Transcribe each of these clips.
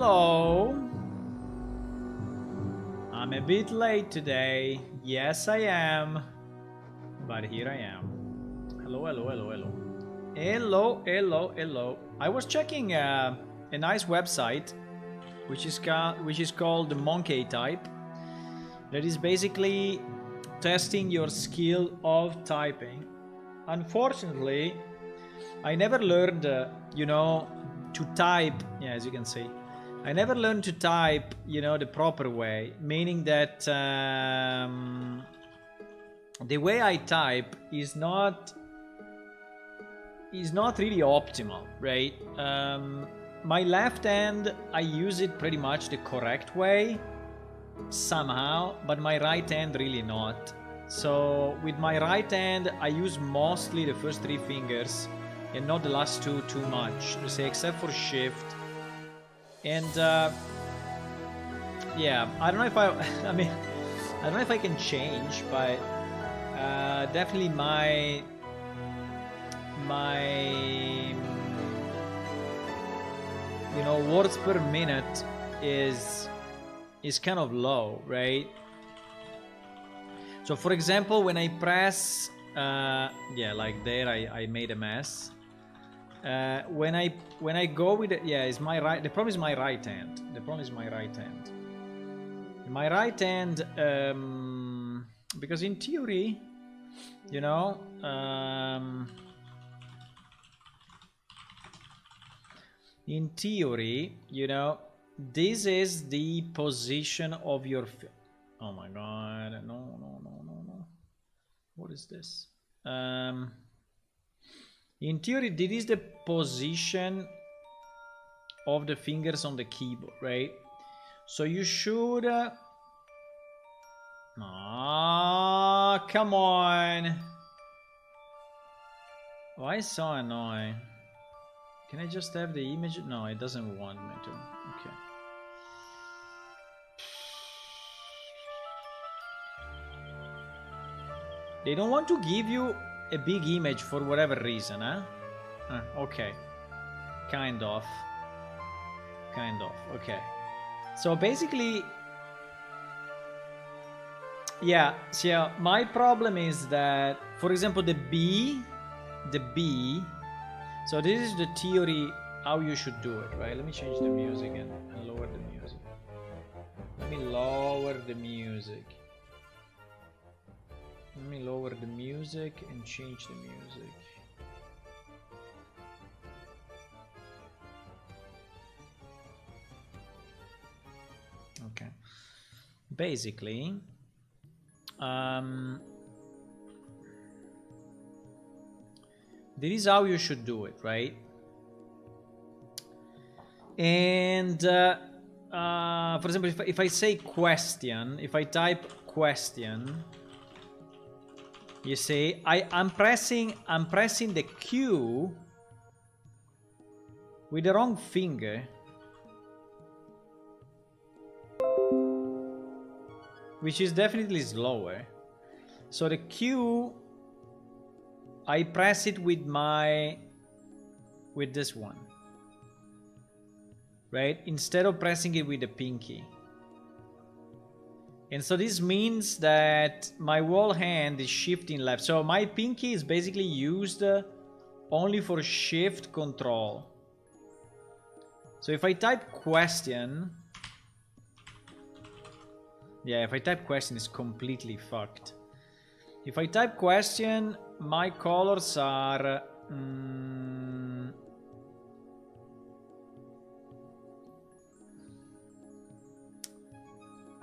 hello. I'm a bit late today. Yes, I am. But here I am. Hello, hello, hello, hello. Hello, hello, hello. I was checking a nice website, which is called the Monkey Type. That is basically testing your skill of typing. Unfortunately, I never learned, to type. Yeah, as you can see, I never learned to type, the proper way. Meaning that the way I type is not really optimal, right? My left hand, I use it pretty much the correct way somehow, but my right hand really not. So with my right hand, I use mostly the first three fingers and not the last two too much, say, except for shift. And yeah, I don't know if I don't know if I can change, but definitely my words per minute is kind of low, right? So for example, when I press yeah, like there, I made a mess. When I go with it, yeah, it's my right. The problem is my right hand. My right hand, because in theory, in theory, this is the position of your. Oh my god! No! What is this? In theory, this is the position of the fingers on the keyboard, right? So you should. Come on! Why so annoying? Can I just have the image? No, it doesn't want me to. Okay. They don't want to give you a big image for whatever reason, huh? Okay. Kind of. Okay. So basically, yeah. So my problem is that, for example, the B. So this is the theory how you should do it, right? Let me change the music and lower the music. Let me lower the music. Let me lower the music and change the music. Okay. Basically, this is how you should do it, right? And for example, if I say question, if I type question, you see, I'm pressing the Q with the wrong finger, which is definitely slower. So the Q, I press it with this one, right? Instead of pressing it with the pinky. And so this means that my whole hand is shifting left. So my pinky is basically used only for shift control. So if I type question, yeah, if I type question, it's completely fucked. If I type question, my colors are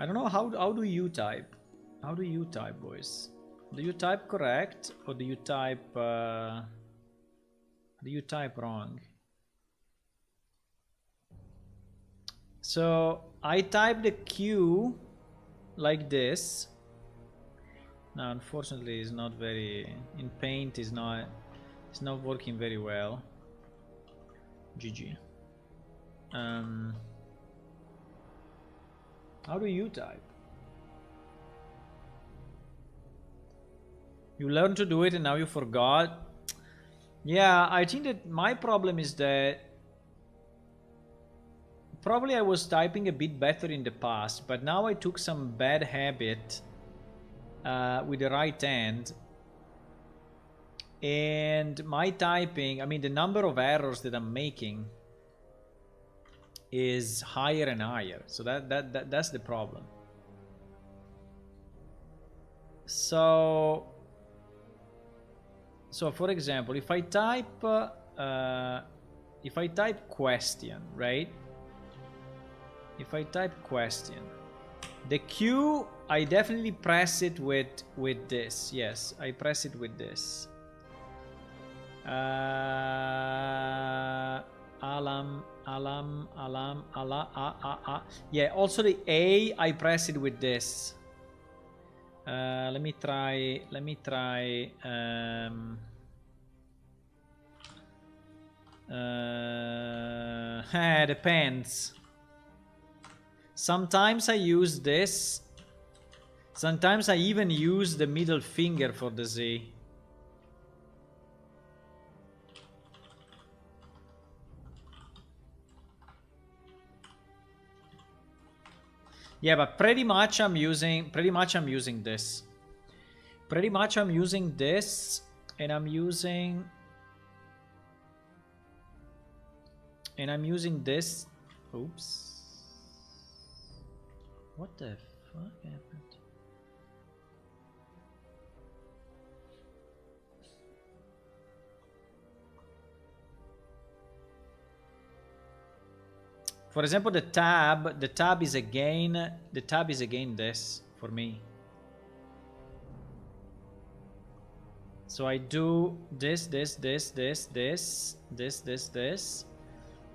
I don't know, how do you type? How do you type, boys? Do you type correct or do you type wrong? So I type the Q like this. Now unfortunately it's not very, in Paint it's not working very well. GG. How do you type? You learned to do it and now you forgot? Yeah, I think that my problem is that probably I was typing a bit better in the past, but now I took some bad habit with the right hand, and my typing, I mean the number of errors that I'm making is higher and higher, so that's the problem. So for example, if I type question, right? If I type question, the Q, I definitely press it with this. Yes, I press it with this. Alam. Yeah, also the A, I press it with this. Let me try. Depends. Sometimes I use this. Sometimes I even use the middle finger for the Z. Yeah, but pretty much I'm using this. Pretty much I'm using this, and I'm using this. Oops. What the fuck happened? For example, the tab is again this for me. So I do this.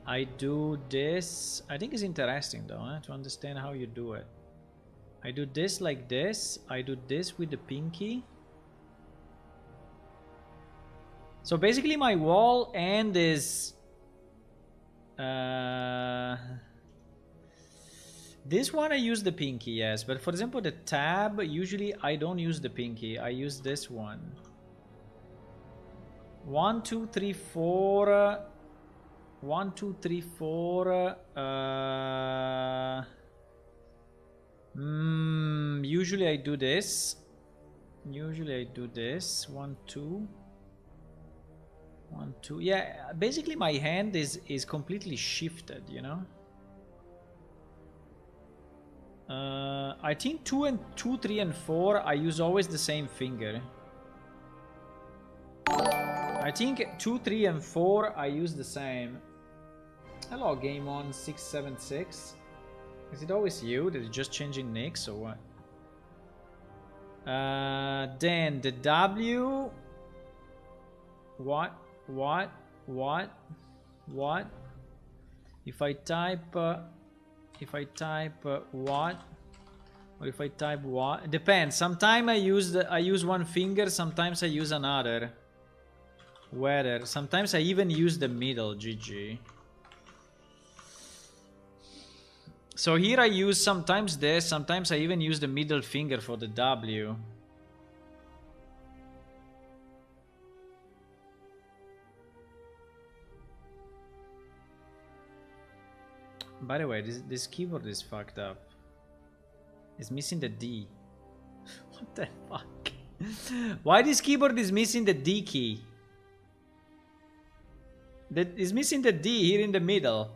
I do this. I think it's interesting though, to understand how you do it. I do this like this. I do this with the pinky. So basically my wall end is this one I use the pinky, yes, but for example the tab, usually I don't use the pinky, I use this one. 1 2 3 4 1 2 3 4 usually I do this. 1 2 1 2. Yeah, basically my hand is completely shifted, you know. I think 2 3 and 4 I use always the same finger. I think 2 3 and 4 I use the same. Hello, game on 676. Is it always you that is just changing nicks or what? Then the W. What? If I type what, or if I type what, it depends. Sometimes I use one finger, sometimes I use another. Whether sometimes I even use the middle. GG. So here I use sometimes this, sometimes I even use the middle finger for the W. By the way, this keyboard is fucked up. It's missing the D. What the fuck? Why this keyboard is missing the D key? That is missing the D here in the middle.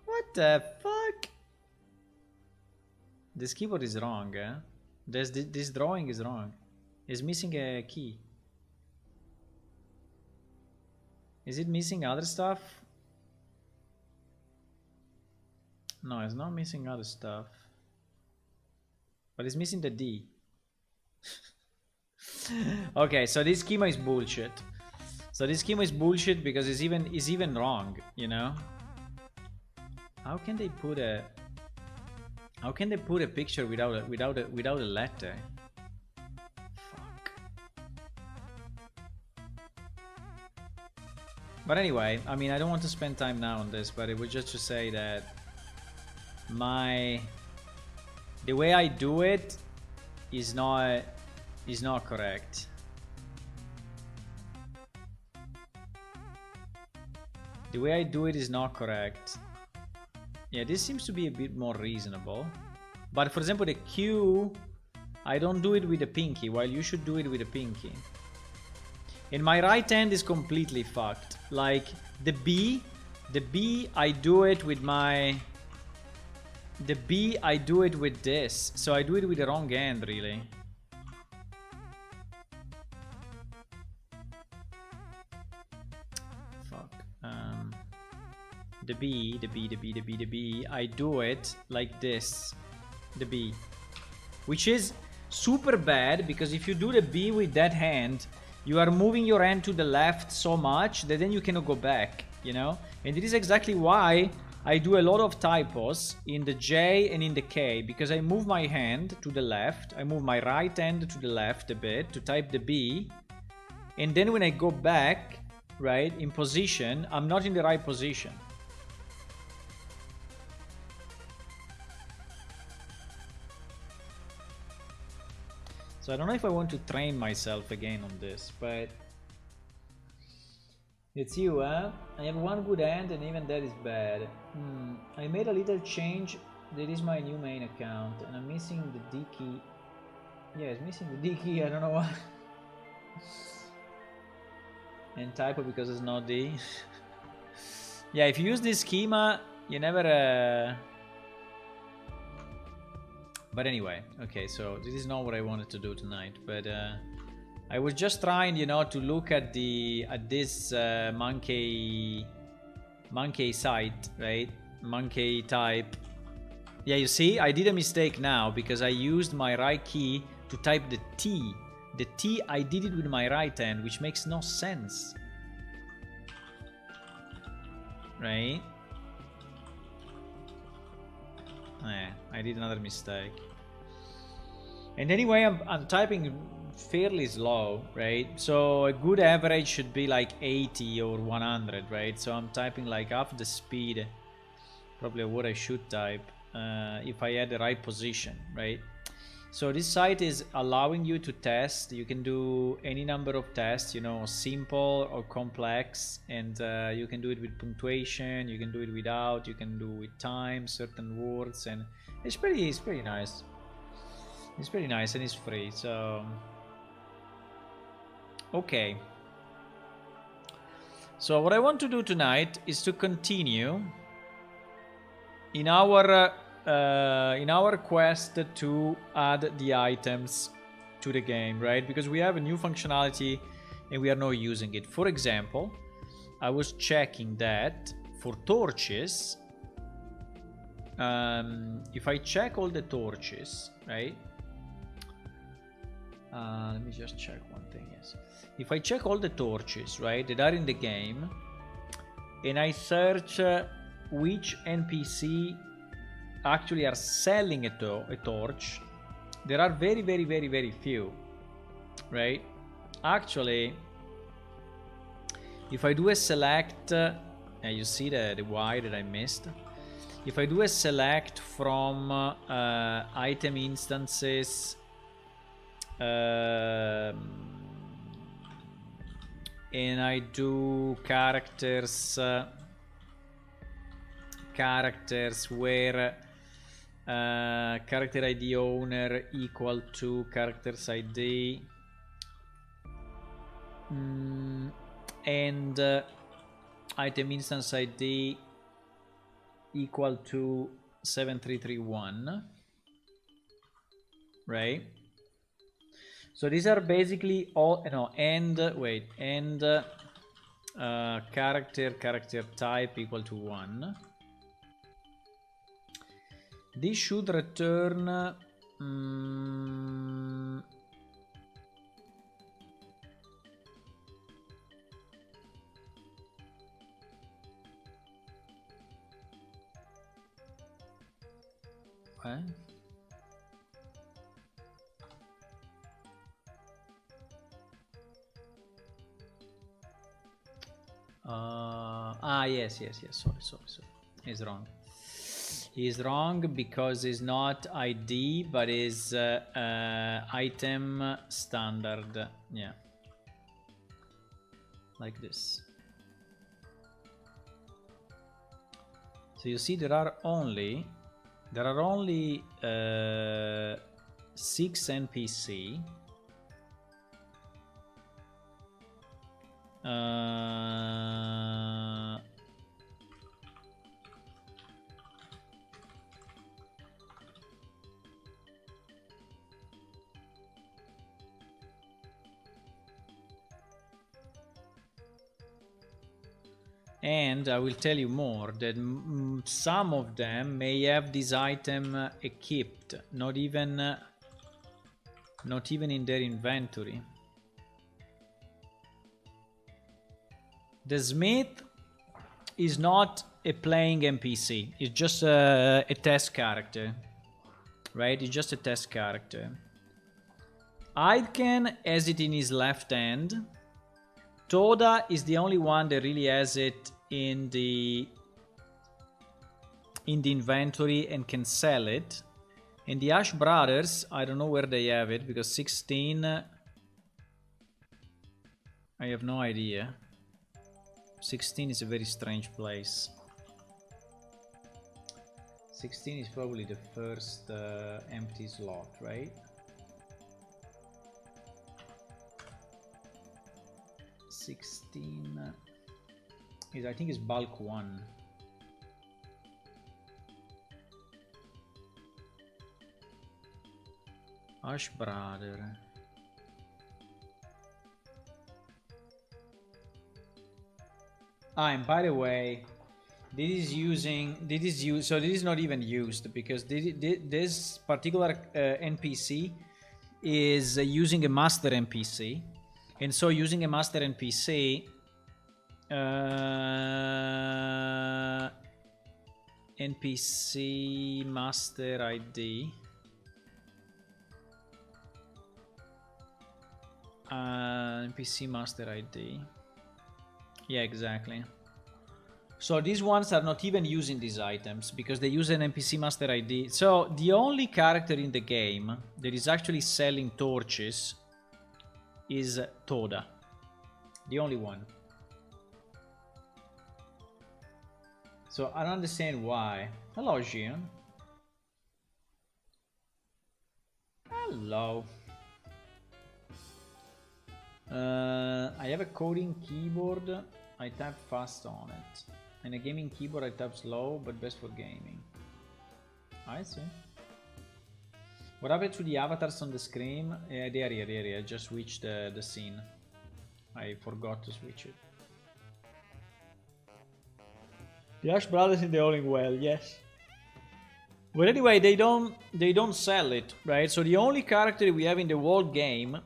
What the fuck? This keyboard is wrong, eh? This drawing is wrong. It's missing a key. Is it missing other stuff? No, it's not missing other stuff. But it's missing the D. Okay, so this schema is bullshit. So this schema is bullshit because it's even wrong, you know? How can they put a picture without a letter? Fuck. But anyway, I mean, I don't want to spend time now on this, but it was just to say that the way I do it is not correct. The way I do it is not correct. Yeah, this seems to be a bit more reasonable. But for example, the Q, I don't do it with the pinky, while you should do it with the pinky. And my right hand is completely fucked. Like, the B, I do it with my... The B, I do it with this. So I do it with the wrong hand, really. Fuck. The B, I do it like this. The B. Which is super bad, because if you do the B with that hand, you are moving your hand to the left so much that then you cannot go back, you know? And it is exactly why I do a lot of typos in the J and in the K, because I move my hand to the left, I move my right hand to the left a bit to type the B, and then when I go back, right, in position, I'm not in the right position. So I don't know if I want to train myself again on this, but it's you, huh? I have one good hand and even that is bad. I made a little change. That is my new main account and I'm missing the D key. Yeah, it's missing the D key, I don't know why. And typo because it's not D. Yeah, if you use this schema, you never... But anyway, okay, so this is not what I wanted to do tonight, but I was just trying, you know, to look at this monkey site, right? Monkey type. Yeah, you see, I did a mistake now because I used my right key to type the T. The T, I did it with my right hand, which makes no sense. Right? I did another mistake. And anyway, I'm typing fairly slow, right? So a good average should be like 80 or 100, right? So I'm typing like half the speed, probably what I should type if I had the right position, right? So this site is allowing you to test. You can do any number of tests, you know, simple or complex, and you can do it with punctuation, you can do it without, you can do with time, certain words, and it's pretty nice. It's pretty nice and it's free, so okay. So what I want to do tonight is to continue in our quest to add the items to the game, right? Because we have a new functionality and we are not using it. For example, I was checking that for torches, if I check all the torches, right? Let me just check one thing, yes. If I check all the torches, right, that are in the game, and I search which NPC actually are selling a torch, there are very few, right? Actually, if I do a select, you see the Y that I missed. If I do a select from item instances, and I do characters where character ID owner equal to characters ID, and item instance ID equal to 7331, right? So these are basically all, and character type equal to 1. This should return what? Yes. Sorry. He's wrong. He's wrong because it's not ID, but is item standard. Yeah. Like this. So you see there are only 6 NPC. And I will tell you more, that some of them may have this item equipped, not even in their inventory. The Smith is not a playing NPC, it's just a test character, right? It's just a test character. Aidken has it in his left hand. Toda is the only one that really has it in the inventory and can sell it. And the Ash Brothers, I don't know where they have it, because 16, I have no idea. 16 is a very strange place. 16 is probably the first empty slot, right? 16 is, I think, is bulk 1. Ash Brother. And by the way, this is not even used, because this particular NPC is using a master NPC. And so using a master NPC, NPC master ID, NPC master ID, yeah, exactly. So these ones are not even using these items because they use an NPC master ID. So the only character in the game that is actually selling torches is Toda. The only one. So I don't understand why. Hello, Jean. Hello. I have a coding keyboard. I type fast on it. And a gaming keyboard I type slow, but best for gaming. I see. What happened to the avatars on the screen? They are here. I just switched the scene. I forgot to switch it. The Ash Brothers in the Howling Well, yes. But anyway, they don't sell it, right? So the only character we have in the whole game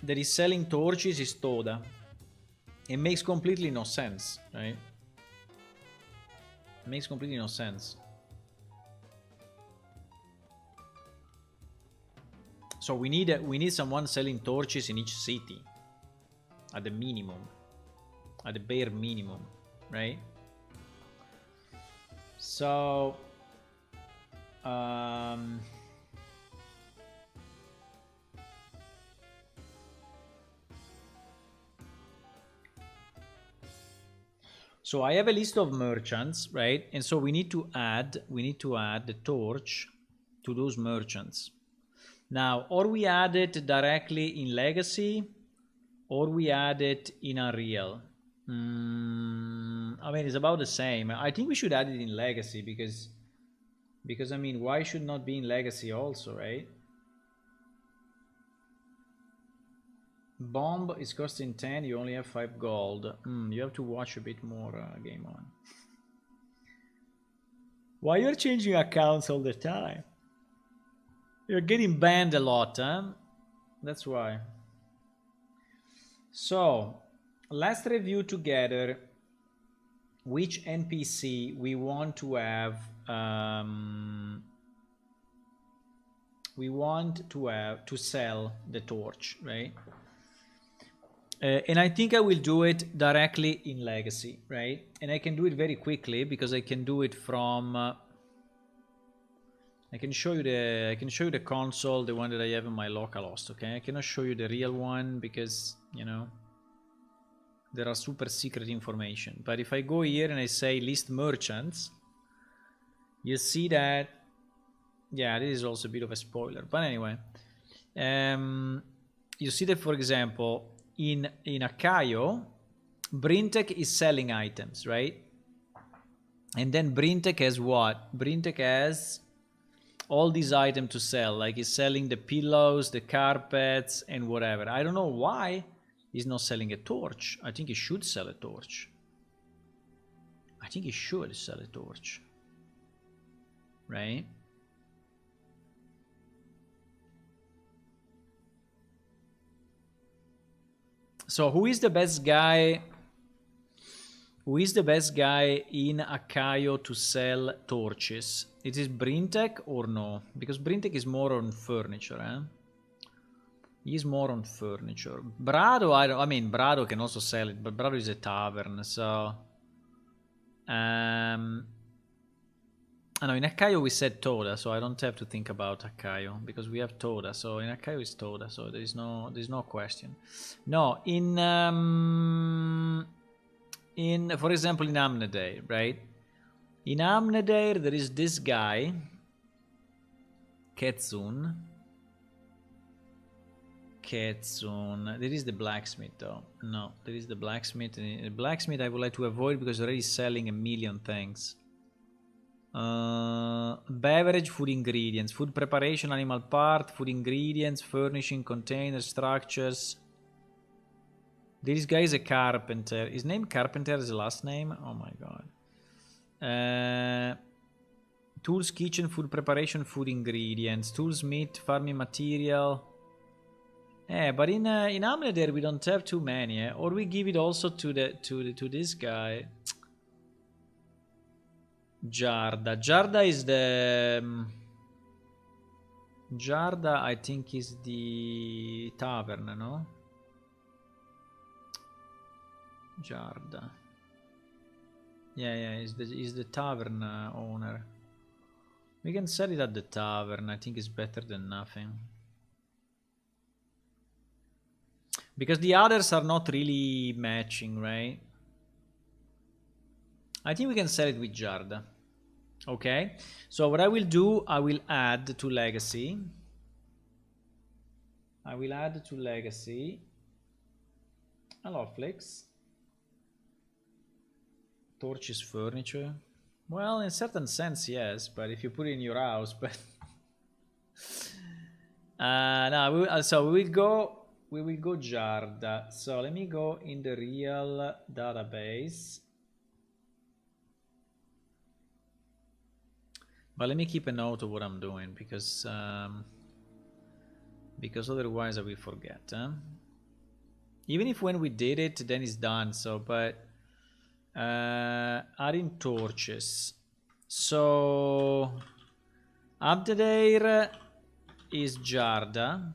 that is selling torches is Toda. It makes completely no sense, right? It makes completely no sense. So we need someone selling torches in each city, at the minimum, at the bare minimum, right? So so I have a list of merchants, right? And so we need to add the torch to those merchants. Now, or we add it directly in Legacy, or we add it in Unreal. I mean, it's about the same. I think we should add it in Legacy because I mean, why should not be in Legacy also, right? Bomb is costing 10, you only have 5 gold. You have to watch a bit more Game On. Why you're changing accounts all the time? You're getting banned a lot, huh? That's why. So, let's review together which NPC we want to have. We want to sell the torch, right? And I think I will do it directly in Legacy, right? And I can do it very quickly because I can do it from. I can show you the console, the one that I have in my localhost. Okay, I cannot show you the real one because you know there are super secret information. But if I go here and I say list merchants, You see that, yeah, this is also a bit of a spoiler, but anyway, you see that, for example, in Akayo, Brintec is selling items, right? And then Brintec has what? Brintec has all these items to sell, like he's selling the pillows, the carpets, and whatever. I don't know why he's not selling a torch. I think he should sell a torch. I think he should sell a torch, right? So who is the best guy? Who is the best guy in Akayo to sell torches? It is Brintec or no? Because Brintec is more on furniture, eh? He's more on furniture. Brado, I mean, Brado can also sell it, but Brado is a tavern, so... I know in Akayo we said Toda, so I don't have to think about Akayo because we have Toda. So in Akayo is Toda, so there's no question. No, in for example in Amnedair, right? In Amnedair there is this guy, Ketsun. There is the blacksmith though. No, there is the blacksmith. And the blacksmith I would like to avoid because already selling a million things. Beverage, food ingredients, food preparation, animal part, food ingredients, furnishing, containers, structures. This guy is a carpenter. His name Carpenter is the last name. Oh my god. Tools, kitchen, food preparation, food ingredients, tools, meat, farming material. But in Amnedair we don't have too many, eh? Or we give it also to this guy. Jarda is the Jarda, I think, is the tavern, no? Jarda. Yeah, is the tavern owner. We can sell it at the tavern. I think it's better than nothing. Because the others are not really matching, right? I think we can sell it with Jarda. Okay, so what I will do, I will add to legacy. Hello, Flix. Torches, furniture. Well, in a certain sense, yes, but if you put it in your house, but no, so we will go Jarda. So let me go in the real database. But let me keep a note of what I'm doing because otherwise I will forget. Huh? Even if when we did it, then it's done. So, but adding torches. So Abdedair is Jarda.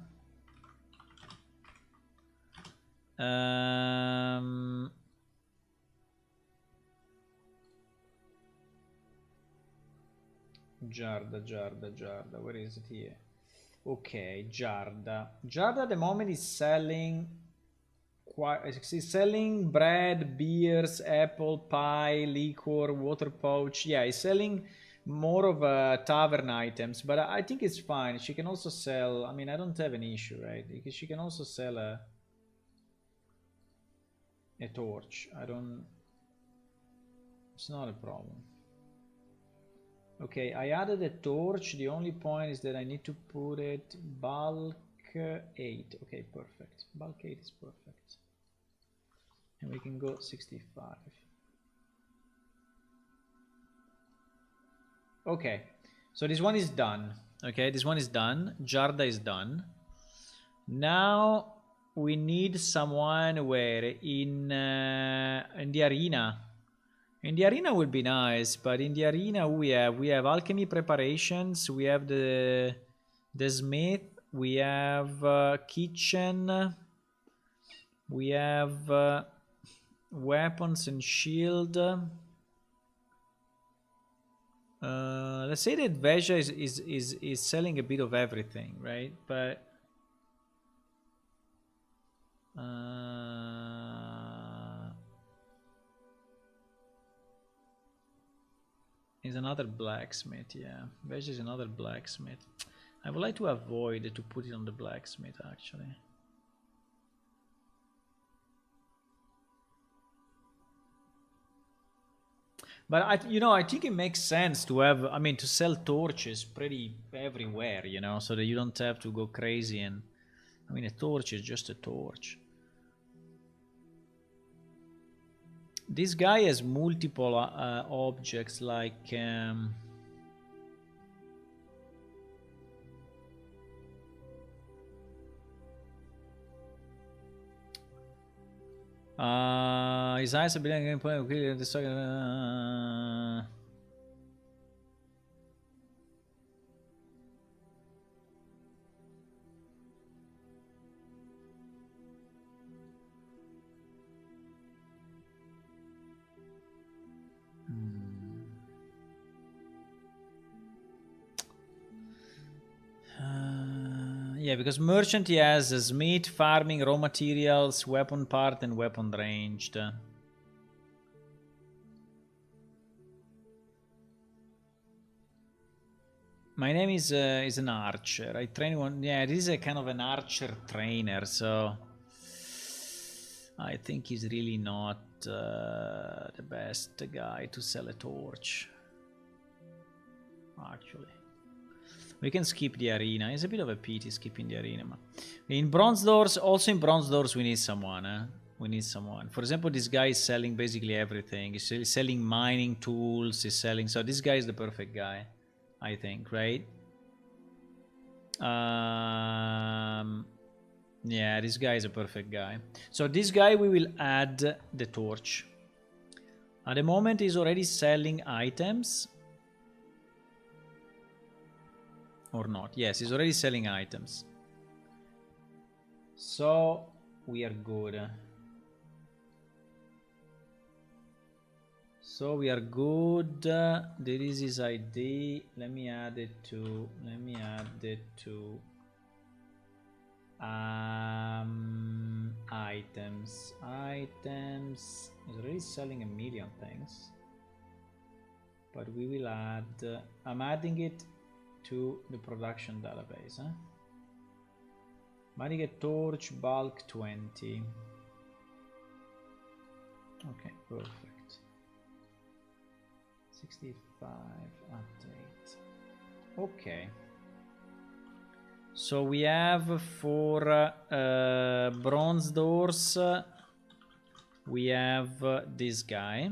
Jarda, where is it here? Okay, Jarda at the moment is selling he's selling bread, beers, apple pie, liquor, water pouch. Yeah, he's selling more of tavern items, but I think it's fine. She can also sell, I mean, I don't have an issue, right? Because she can also sell a torch. It's not a problem. Okay, I added a torch. The only point is that I need to put it bulk 8. Okay, perfect. Bulk 8 is perfect. And we can go 65. Okay, so this one is done. Okay, this one is done. Jarda is done. Now we need someone where in the arena. In the arena would be nice, but in the arena we have alchemy preparations, we have the smith, we have kitchen, we have weapons and shield. Let's say that Veja is selling a bit of everything, right? But Is another blacksmith, yeah. Veg is another blacksmith. I would like to avoid to put it on the blacksmith, actually. But I think it makes sense to have, I mean, to sell torches pretty everywhere, you know, so that you don't have to go crazy. And I mean, a torch is just a torch. This guy has multiple objects, like his eyes are being yeah, because merchant he has smith, farming, raw materials, weapon part, and weapon ranged. My name is an archer. I train one. Yeah, this is a kind of an archer trainer, so I think he's really not the best guy to sell a torch. Actually, we can skip the arena. It's a bit of a pity skipping the arena. In bronze doors, also in bronze doors, we need someone. We need someone. For example, this guy is selling basically everything. He's selling mining tools. He's selling. So this guy is the perfect guy, I think, right? Yeah, this guy is a perfect guy. So this guy, we will add the torch. At the moment, he's already selling items. Or not. Yes, he's already selling items. So we are good. So we are good. There is his ID. Let me add it to items. He's already selling a million things. But we will add, I'm adding it to the production database. Might get torch bulk 20. Okay, perfect. 65 update. Okay. So we have for bronze doors, we have this guy.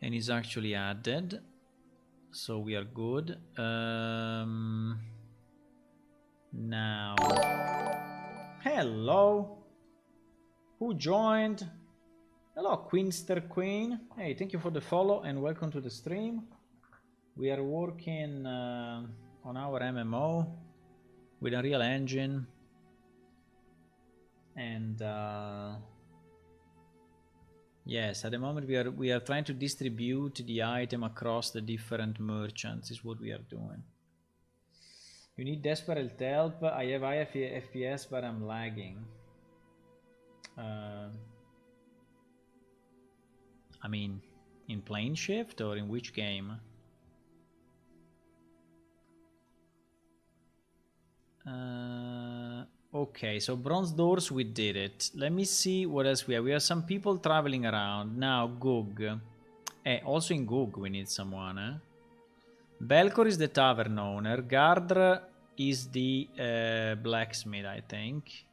And he's actually added, so we are good. Now, hello, who joined? Hello, Queenster Queen. Hey, thank you for the follow and welcome to the stream. We are working on our MMO with Unreal Engine, and yes, at the moment we are trying to distribute the item across the different merchants. Is what we are doing. You need desperate help. I have high FPS, but I'm lagging. I mean, in plane shift or in which game? Okay, so bronze doors, we did it. Let me see what else we have. We have some people traveling around. Now, Gug. Also in Gug we need someone. Belkor is the tavern owner. Gardr is the blacksmith, I think.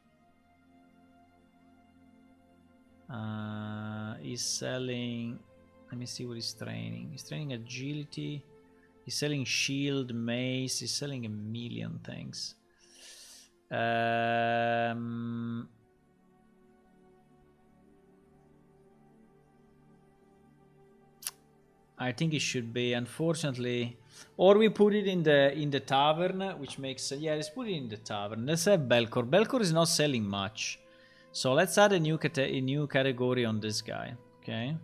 He's selling... Let me see what he's training. He's training agility. He's selling shield, mace. He's selling a million things. I think it should be, unfortunately, or we put it in the tavern, which makes, yeah, let's put it in the tavern. Let's have Belkor. Belkor is not selling much, so let's add a new category on this guy. Okay.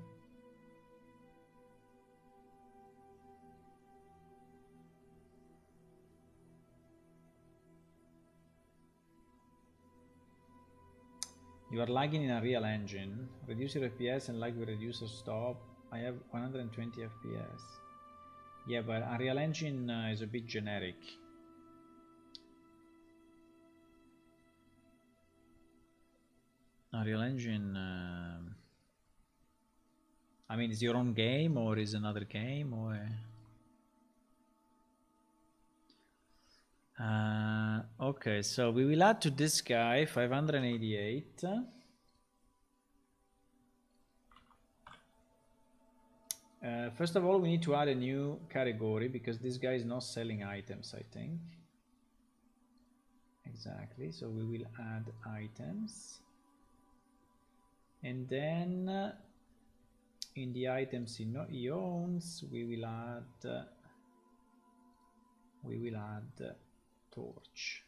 You are lagging in Unreal Engine. Reduce your FPS and lag will reduce or stop. I have 120 FPS. Yeah, but Unreal Engine is a bit generic. Unreal Engine... I mean, is your own game or is another game or... okay, so we will add to this guy 588. First of all, we need to add a new category because this guy is not selling items, I think. Exactly, so we will add items. And then in the items he owns, we will add torch.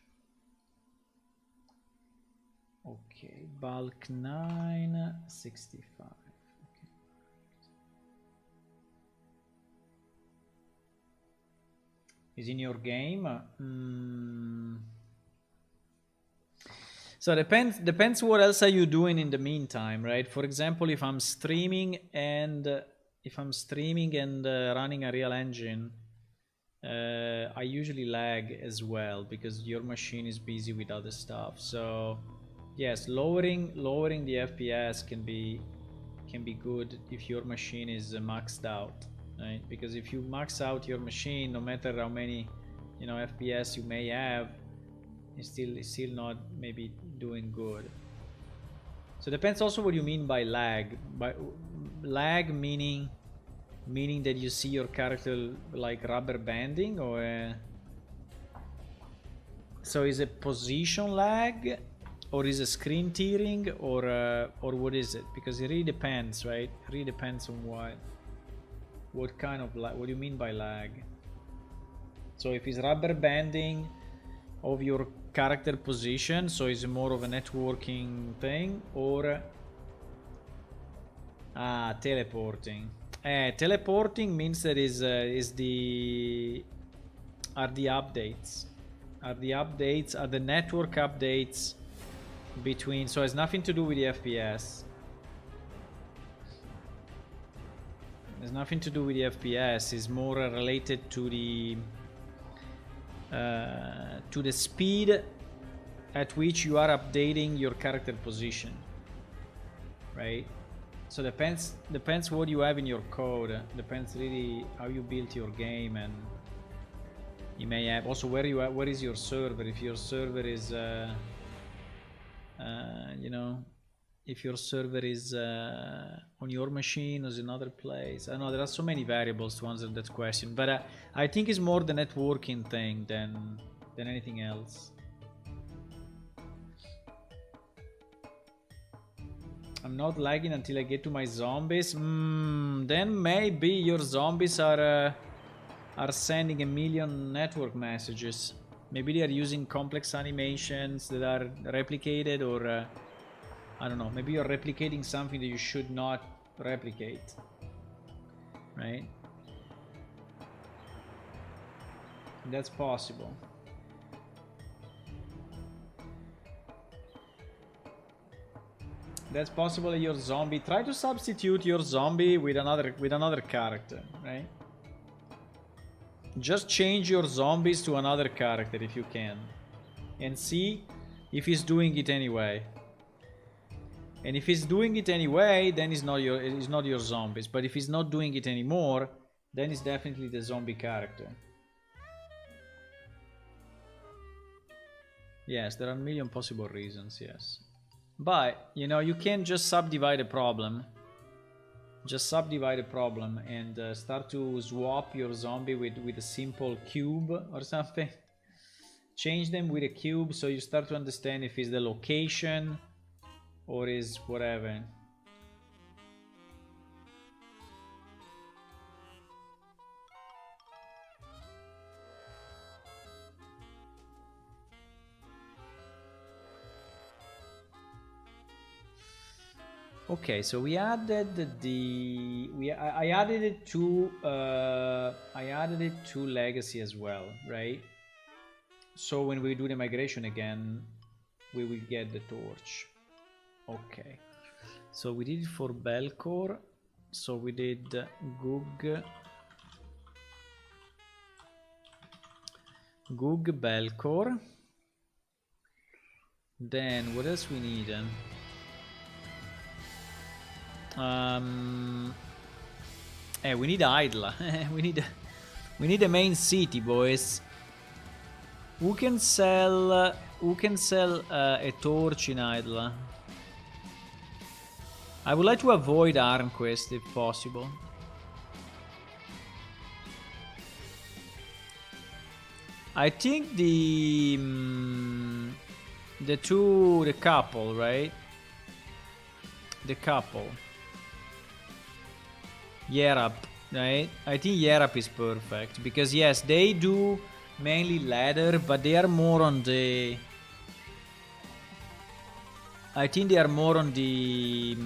Okay, bulk 965. Okay. Is in your game? So depends what else are you doing in the meantime, right? For example, if I'm streaming and running a Real Engine, I usually lag as well because your machine is busy with other stuff. So yes, lowering the FPS can be good if your machine is maxed out, right? Because if you max out your machine, no matter how many FPS you may have, it's still not maybe doing good. So depends also what you mean by lag. By lag meaning that you see your character like rubber banding, or so is it position lag, or is it screen tearing, or what is it? Because it really depends, right? It really depends on what kind of lag, what do you mean by lag. So if it's rubber banding of your character position, so it's more of a networking thing, or teleporting. Teleporting means that are the updates, are the network updates between, so it has nothing to do with the FPS. There's nothing to do with the FPS. It's more related to the speed at which you are updating your character position, right? So depends what you have in your code. Depends really how you built your game, and you may have also where is your server. If your server is if your server is on your machine or is in another place. I know there are so many variables to answer that question, but I think it's more the networking thing than anything else. I'm not lagging until I get to my zombies. Then maybe your zombies are sending a million network messages. Maybe they are using complex animations that are replicated, or I don't know, maybe you're replicating something that you should not replicate, right? That's possible. That's possible that your zombie, try to substitute your zombie with another character, right? Just change your zombies to another character if you can, and see if he's doing it anyway. And if he's doing it anyway, then it's not your zombies. But if he's not doing it anymore, then it's definitely the zombie character. Yes, there are a million possible reasons, yes. But, you can't just subdivide a problem. Just subdivide a problem and start to swap your zombie with a simple cube or something. Change them with a cube so you start to understand if it's the location or is whatever. Okay, so we added I added it to legacy as well, right? So when we do the migration again, we will get the torch. Okay. So we did it for Belcore. So we did Gug Belcore. Then what else we need? We need Idla. we need a main city, boys. Who can sell a torch in Idla? I would like to avoid Armquest if possible. I think the couple, right? The couple. Yerap, right? I think Yerap is perfect because yes, they do mainly ladder, but they are more on the. I think they are more on the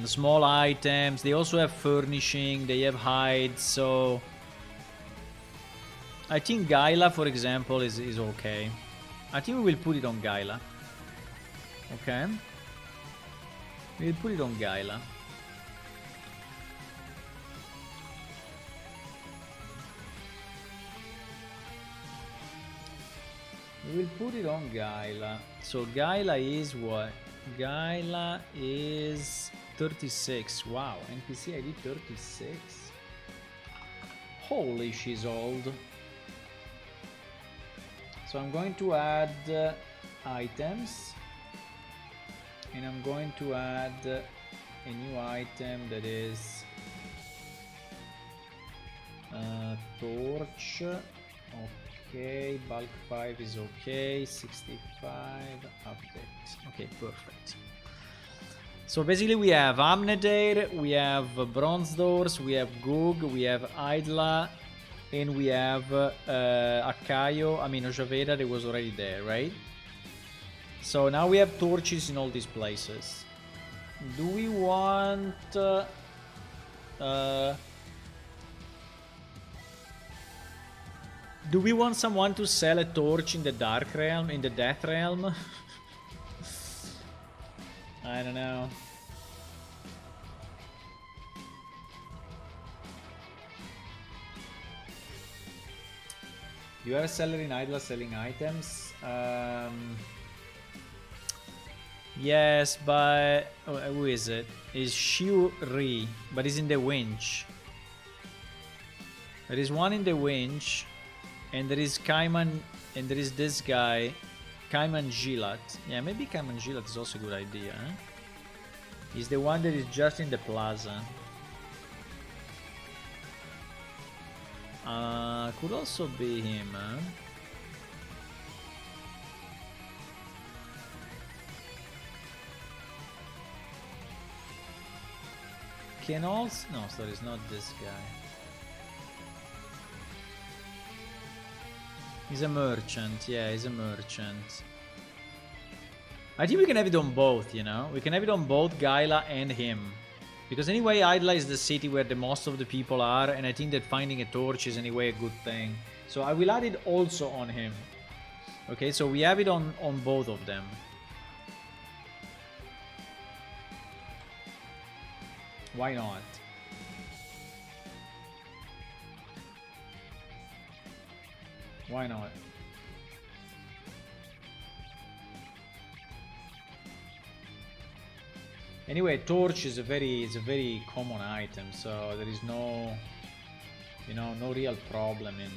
small items. They also have furnishing. They have hides, so. I think Gaila, for example, is okay. I think we will put it on Gaila. Okay. We'll put it on Gaila. We will put it on Gaila. So Gaila is what? Gaila is 36. Wow, NPC ID 36. Holy, she's old. So I'm going to add items. And I'm going to add a new item that is torch. Okay, bulk 5 is okay, 65 update. Okay, perfect. So basically we have Amnedair, we have Bronze Doors, we have Gug, we have Idla, and we have Akayo, I mean Ojaveda that was already there, right? So now we have torches in all these places. Do we want... do we want someone to sell a torch in the Dark Realm, in the Death Realm? I don't know. You are a seller in Idla selling items? Yes, but... who is it? It's Shiuri, but he's in the winch. There is one in the winch. And there is Kaiman, and there is this guy, Kaiman Gilat. Yeah, maybe Kaiman Gilat is also a good idea. Huh? He's the one that is just in the plaza. Could also be him, huh? Can also... No, sorry, it's not this guy. He's a merchant, yeah, he's a merchant. I think we can have it on both, you know? We can have it on both Gaila and him. Because anyway, Idla is the city where the most of the people are, and I think that finding a torch is anyway a good thing. So I will add it also on him. Okay, so we have it on both of them. Why not? Why not? Anyway, torch is a very common item, so there is no, you know, no real problem in,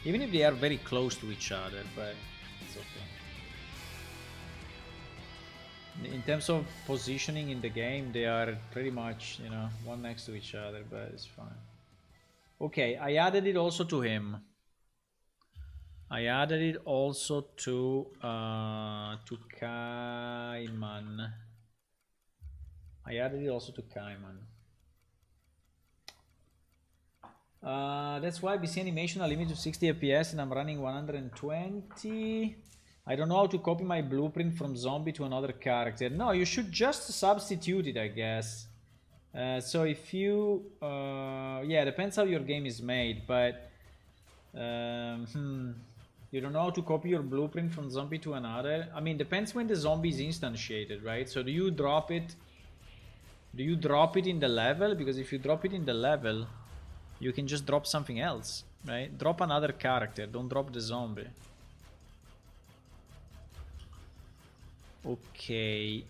even if they are very close to each other, but it's okay. In terms of positioning in the game, they are pretty much, you know, one next to each other, but it's fine. Okay, I added it also to him. I added it also to Kaiman. I added it also to Kaiman. That's why BC animation are limited to 60 FPS and I'm running 120. I don't know how to copy my blueprint from zombie to another character. No, you should just substitute it, I guess. So if you... yeah, depends how your game is made, but... You don't know how to copy your blueprint from zombie to another. I mean, depends when the zombie is instantiated, right? So do you drop it? Do you drop it in the level? Because if you drop it in the level, you can just drop something else, right? Drop another character. Don't drop the zombie. Okay.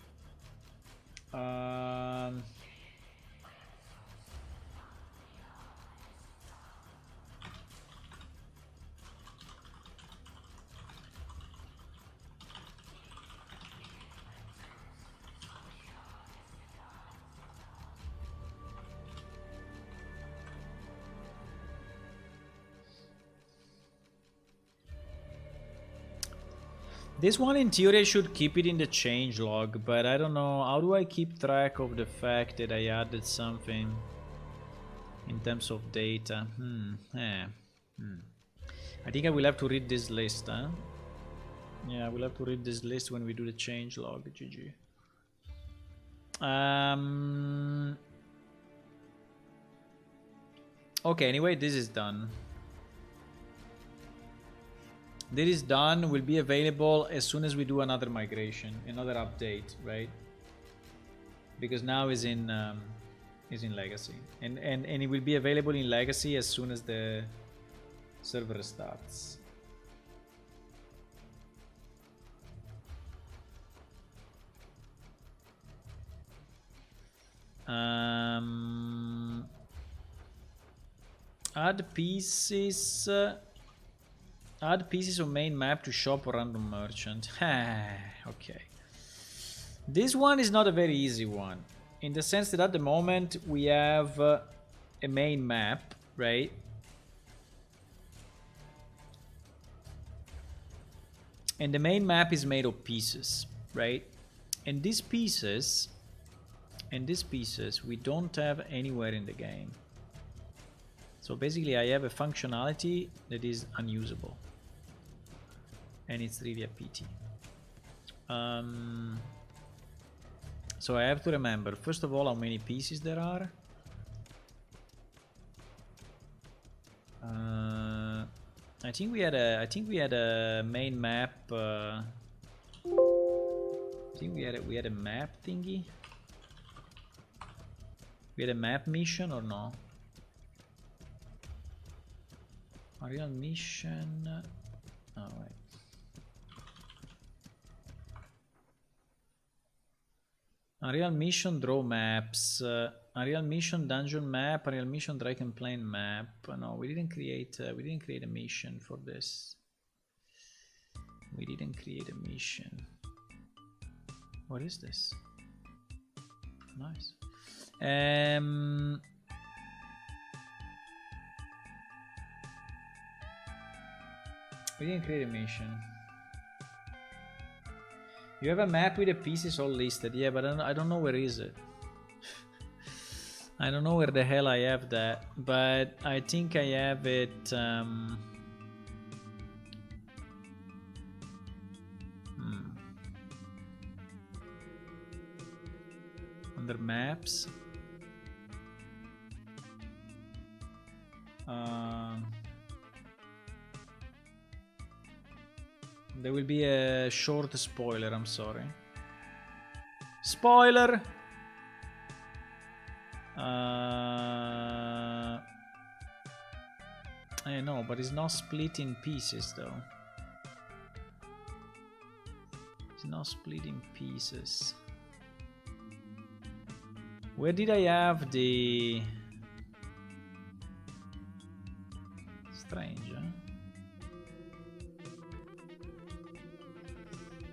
This one in theory I should keep it in the change log, but I don't know. How do I keep track of the fact that I added something in terms of data? I think I will have to read this list, huh? Yeah, we'll have to read this list when we do the change log. GG. Okay, anyway, this is done. This is done, will be available as soon as we do another migration, another update, right? Because now is in legacy, and it will be available in legacy as soon as the server starts. Add pieces. Add pieces of main map to shop or random merchant. Okay. This one is not a very easy one, in the sense that at the moment we have a main map, right? And the main map is made of pieces, right? And these pieces we don't have anywhere in the game. So basically I have a functionality that is unusable. And it's really a pity. So I have to remember, first of all, how many pieces there are. I think we had a main map. I think we had a map thingy. We had a map mission or no? A real mission. Oh wait. Unreal mission draw maps, Unreal mission dungeon map, Unreal mission drake and plane map. No, we didn't create a mission for this. We didn't create a mission. What is this? Nice. We didn't create a mission. You have a map with the pieces all listed, yeah, but I don't know where is it. I don't know where the hell I have that, but I think I have it. Under maps. There will be a short spoiler, I'm sorry. Spoiler! I know, but it's not split in pieces though. It's not split in pieces. Where did I have the... Strange, huh?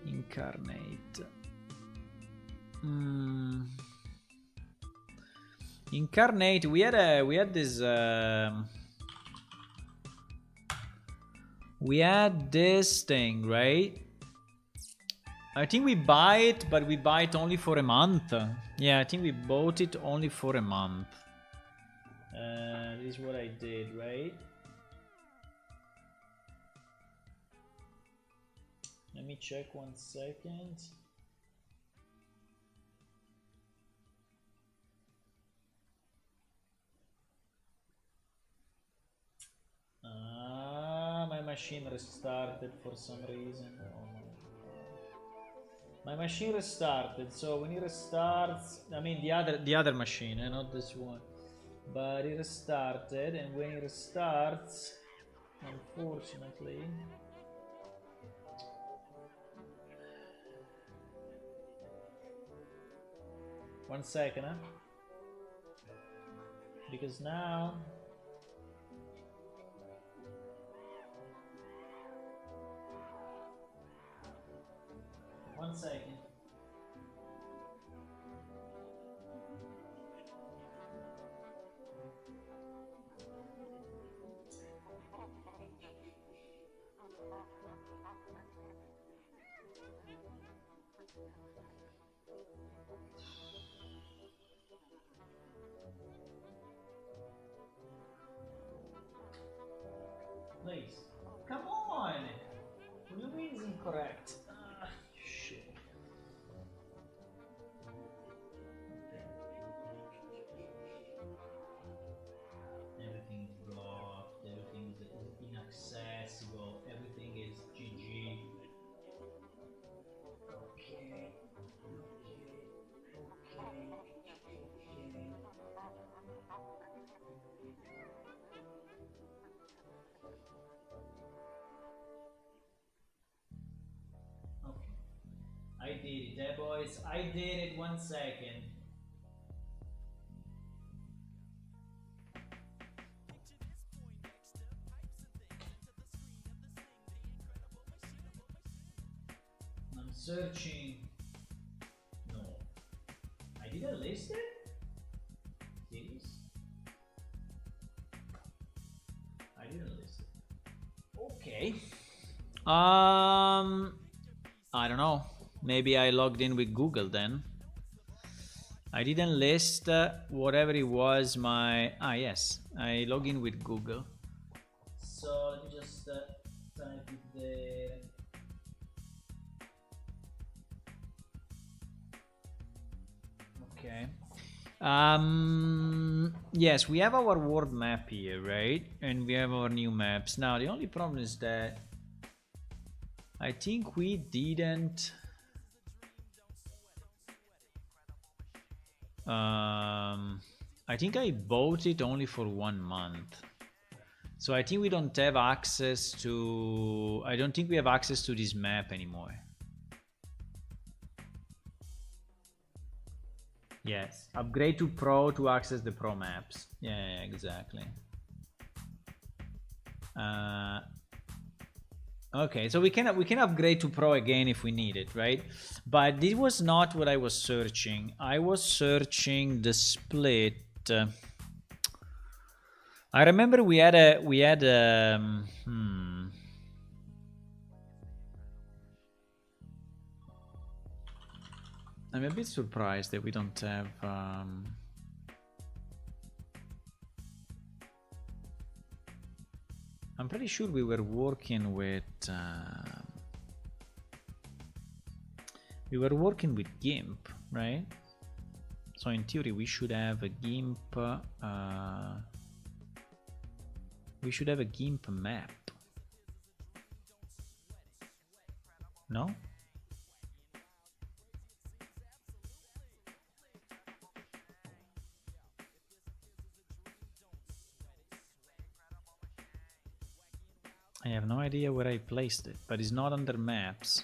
Incarnate. Incarnate. We had this. We had this thing, right? I think we buy it, but we buy it only for a month. Yeah, I think we bought it only for a month. This is what I did, right? Let me check 1 second. My machine restarted for some reason. Oh my god. My machine restarted, so when it restarts, I mean the other machine, not this one. But it restarted, and when it restarts, unfortunately, one second, huh? Because now, one second. Please. Come on! What do you mean it's incorrect? Shit. Everything is blocked, everything is inaccessible, everything is GG. Okay. I did it, eh, boys? I did it. 1 second. I'm searching. No. I didn't list it? Serious? I didn't list it. Okay. I don't know. Maybe I logged in with Google then. I didn't list whatever it was my... yes. I log in with Google. So let me just type it there. Okay. Yes, we have our world map here, right? And we have our new maps. Now, the only problem is that I think we didn't... I think I bought it only for 1 month. So I think we don't have access to... I don't think we have access to this map anymore. Yes, upgrade to Pro to access the Pro maps. Yeah, exactly. Okay, so we can upgrade to Pro again if we need it, right? But this was not what I was searching. I was searching the split. I remember we had I'm a bit surprised that we don't have I'm pretty sure we were working with GIMP, right? So in theory we should have a GIMP map. No? I have no idea where I placed it, but it's not under maps.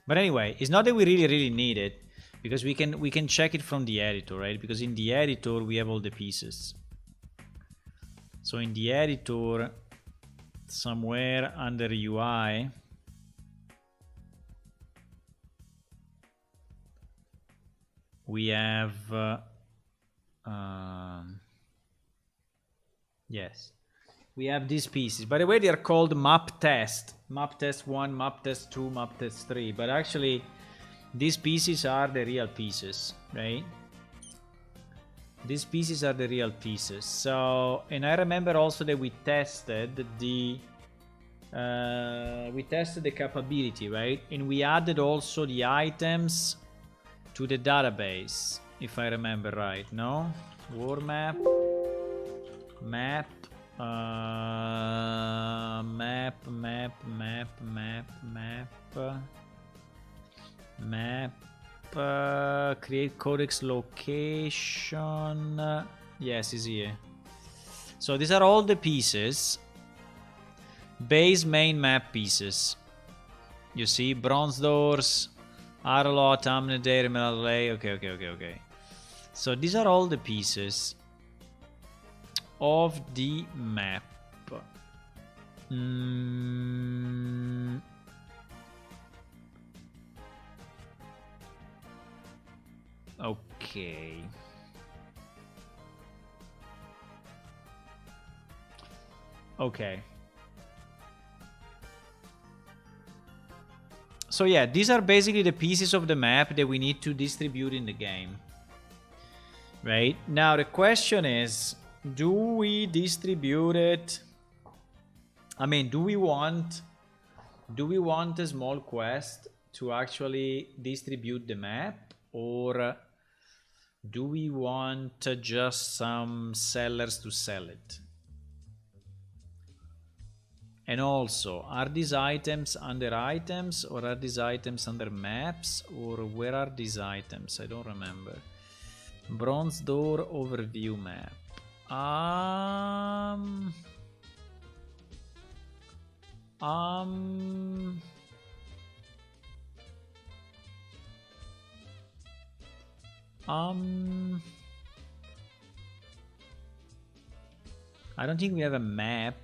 But anyway, it's not that we really need it, because we can check it from the editor, right? Because in the editor we have all the pieces. So in the editor, somewhere under UI, we have yes. We have these pieces. By the way, they are called map test. Map test 1, map test 2, map test 3. But actually, these pieces are the real pieces, right? These pieces are the real pieces. So, and I remember also that we tested the capability, right? And we added also the items to the database, if I remember right, no? War map, map, Map. Create codex location. Yes, is here. So these are all the pieces. Base main map pieces. You see, bronze doors, Arlot, Amnedare, Melalay. Okay. So these are all the pieces of the map. Okay. Okay. So yeah, these are basically the pieces of the map that we need to distribute in the game. Right? Now the question is, do we distribute it? I mean, do we want a small quest to actually distribute the map, or do we want just some sellers to sell it? And also, are these items under items, or are these items under maps, or where are these items? I don't remember. Bronze door overview map. I don't think we have a map.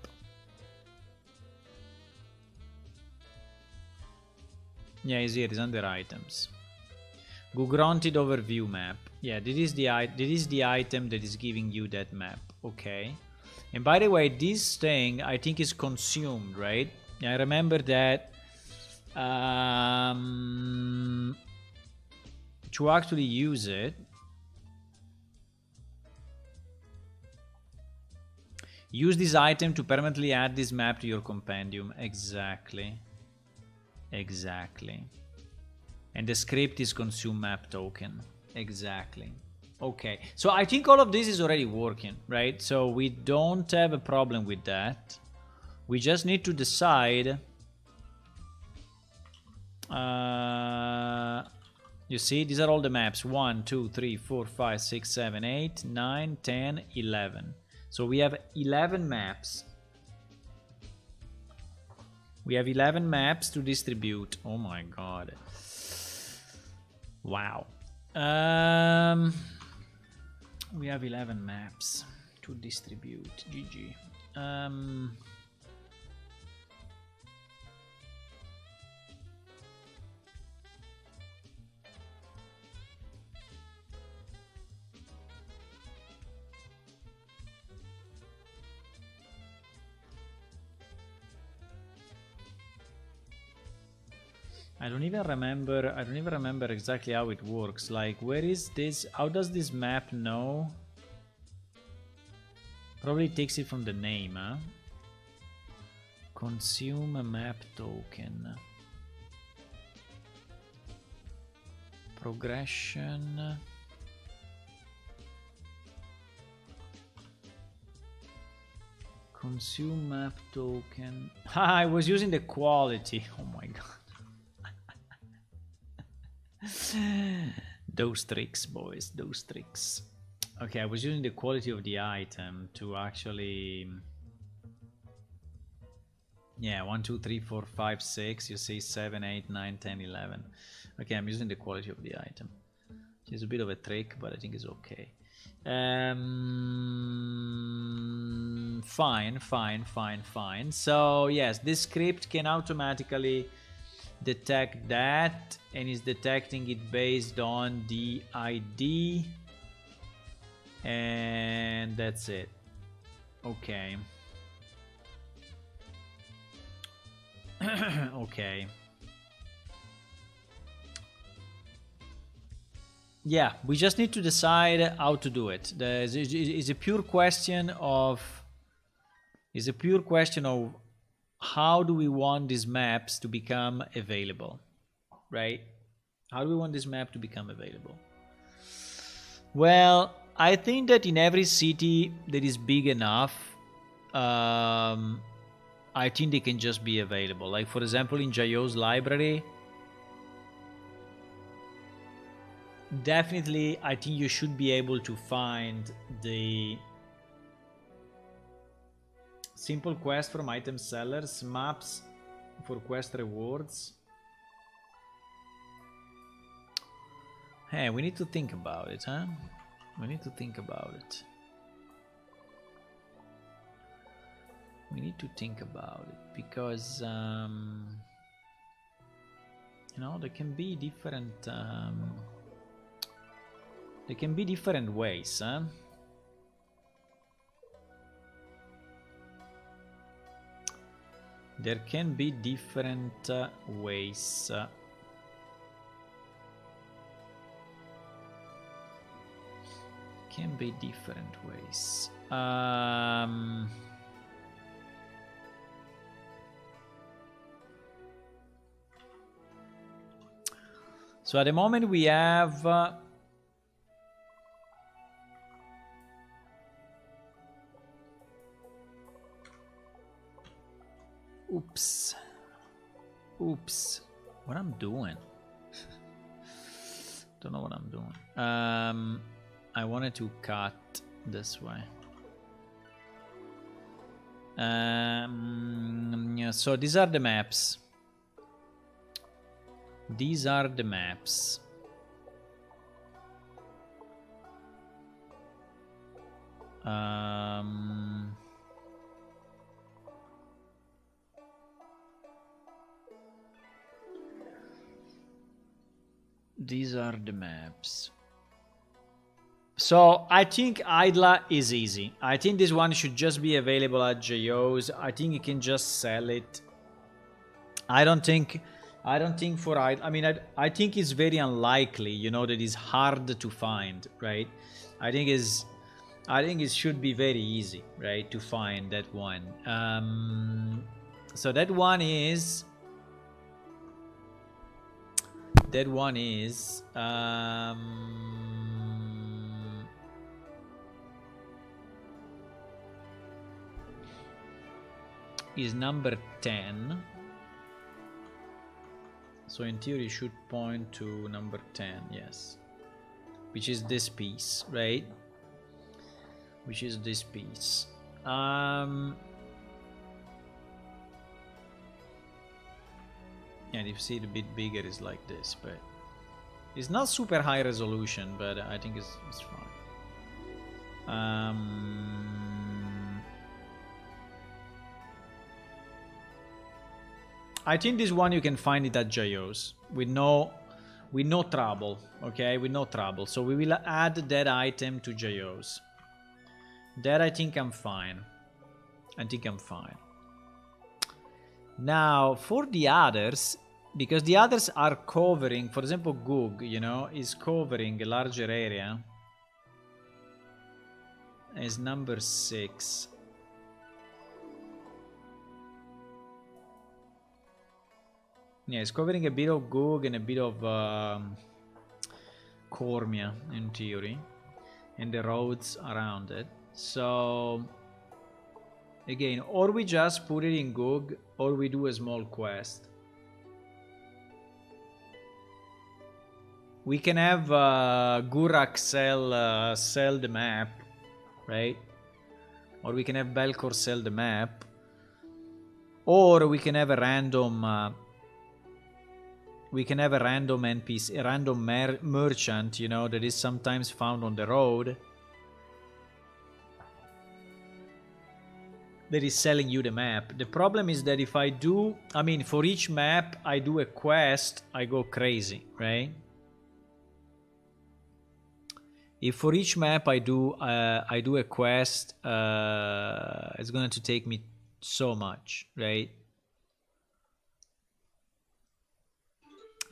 Yeah, it's here. It's under items. Granted overview map. Yeah, this is the item that is giving you that map. Okay. And by the way, this thing I think is consumed, right? I remember that to actually use it, use this item to permanently add this map to your compendium. Exactly. And the script is consume map token. Exactly. Okay, so I think all of this is already working, right? So we don't have a problem with that. We just need to decide. You see, these are all the maps. 1, 2, 3, 4, 5, 6, 7, 8, 9, 10, 11. So we have 11 maps. We have 11 maps to distribute. Oh my god. Wow. We have 11 maps to distribute. GG. I don't even remember exactly how it works. Like, where is this? How does this map know? Probably takes it from the name, huh? Consume a map token. Progression. Consume map token. I was using the quality. Oh my god. Those tricks, boys, those tricks. Okay, I was using the quality of the item to actually... Yeah, 1, 2, 3, 4, 5, 6, you see 7, 8, 9, 10, 11. Okay, I'm using the quality of the item. It's a bit of a trick, but I think it's okay. Fine. So, yes, this script can automatically detect that, and is detecting it based on the ID, and that's it. Okay. Okay. Yeah, we just need to decide how to do it. It's a pure question of how do we want these maps to become available, right? How do we want this map to become available? Well, I think that in every city that is big enough, I think they can just be available. Like, for example, in Jayo's library, definitely, I think you should be able to find the simple quest from item sellers, maps for quest rewards. Hey, we need to think about it, huh? We need to think about it. We need to think about it because, you know, there can be different. There can be different ways, huh? There can be different ways. Can be different ways. So at the moment we have oops. What I'm doing? Don't know what I'm doing. I wanted to cut this way. Yeah, so these are the maps. These are the maps. These are the maps. So I think Idla is easy. I think this one should just be available at JOs. I think you can just sell it. I don't think for I mean I think it's very unlikely, you know, that it's hard to find, right? I think it should be very easy, right, to find that one. So that one is number 10. So in theory, it should point to number 10, yes. Which is this piece, right? Which is this piece. Yeah, if you see it a bit bigger, it's like this, but it's not super high resolution, but I think it's fine. I think this one you can find it at JOs with no trouble, okay? With no trouble. So we will add that item to JOs. That I think I'm fine. Now for the others, because the others are covering, for example, Goog, you know, is covering a larger area. Is number 6. Yeah, it's covering a bit of Goog and a bit of Cormia in theory, and the roads around it. So again, or we just put it in Goog, or we do a small quest. We can have Gurak sell the map, right? Or we can have Belkor sell the map, or we can have a random. We can have a random NPC, a random merchant, you know, that is sometimes found on the road, that is selling you the map. The problem is that if I do, I mean, for each map I do a quest, I go crazy, right? If for each map I do a quest, it's going to take me so much, right?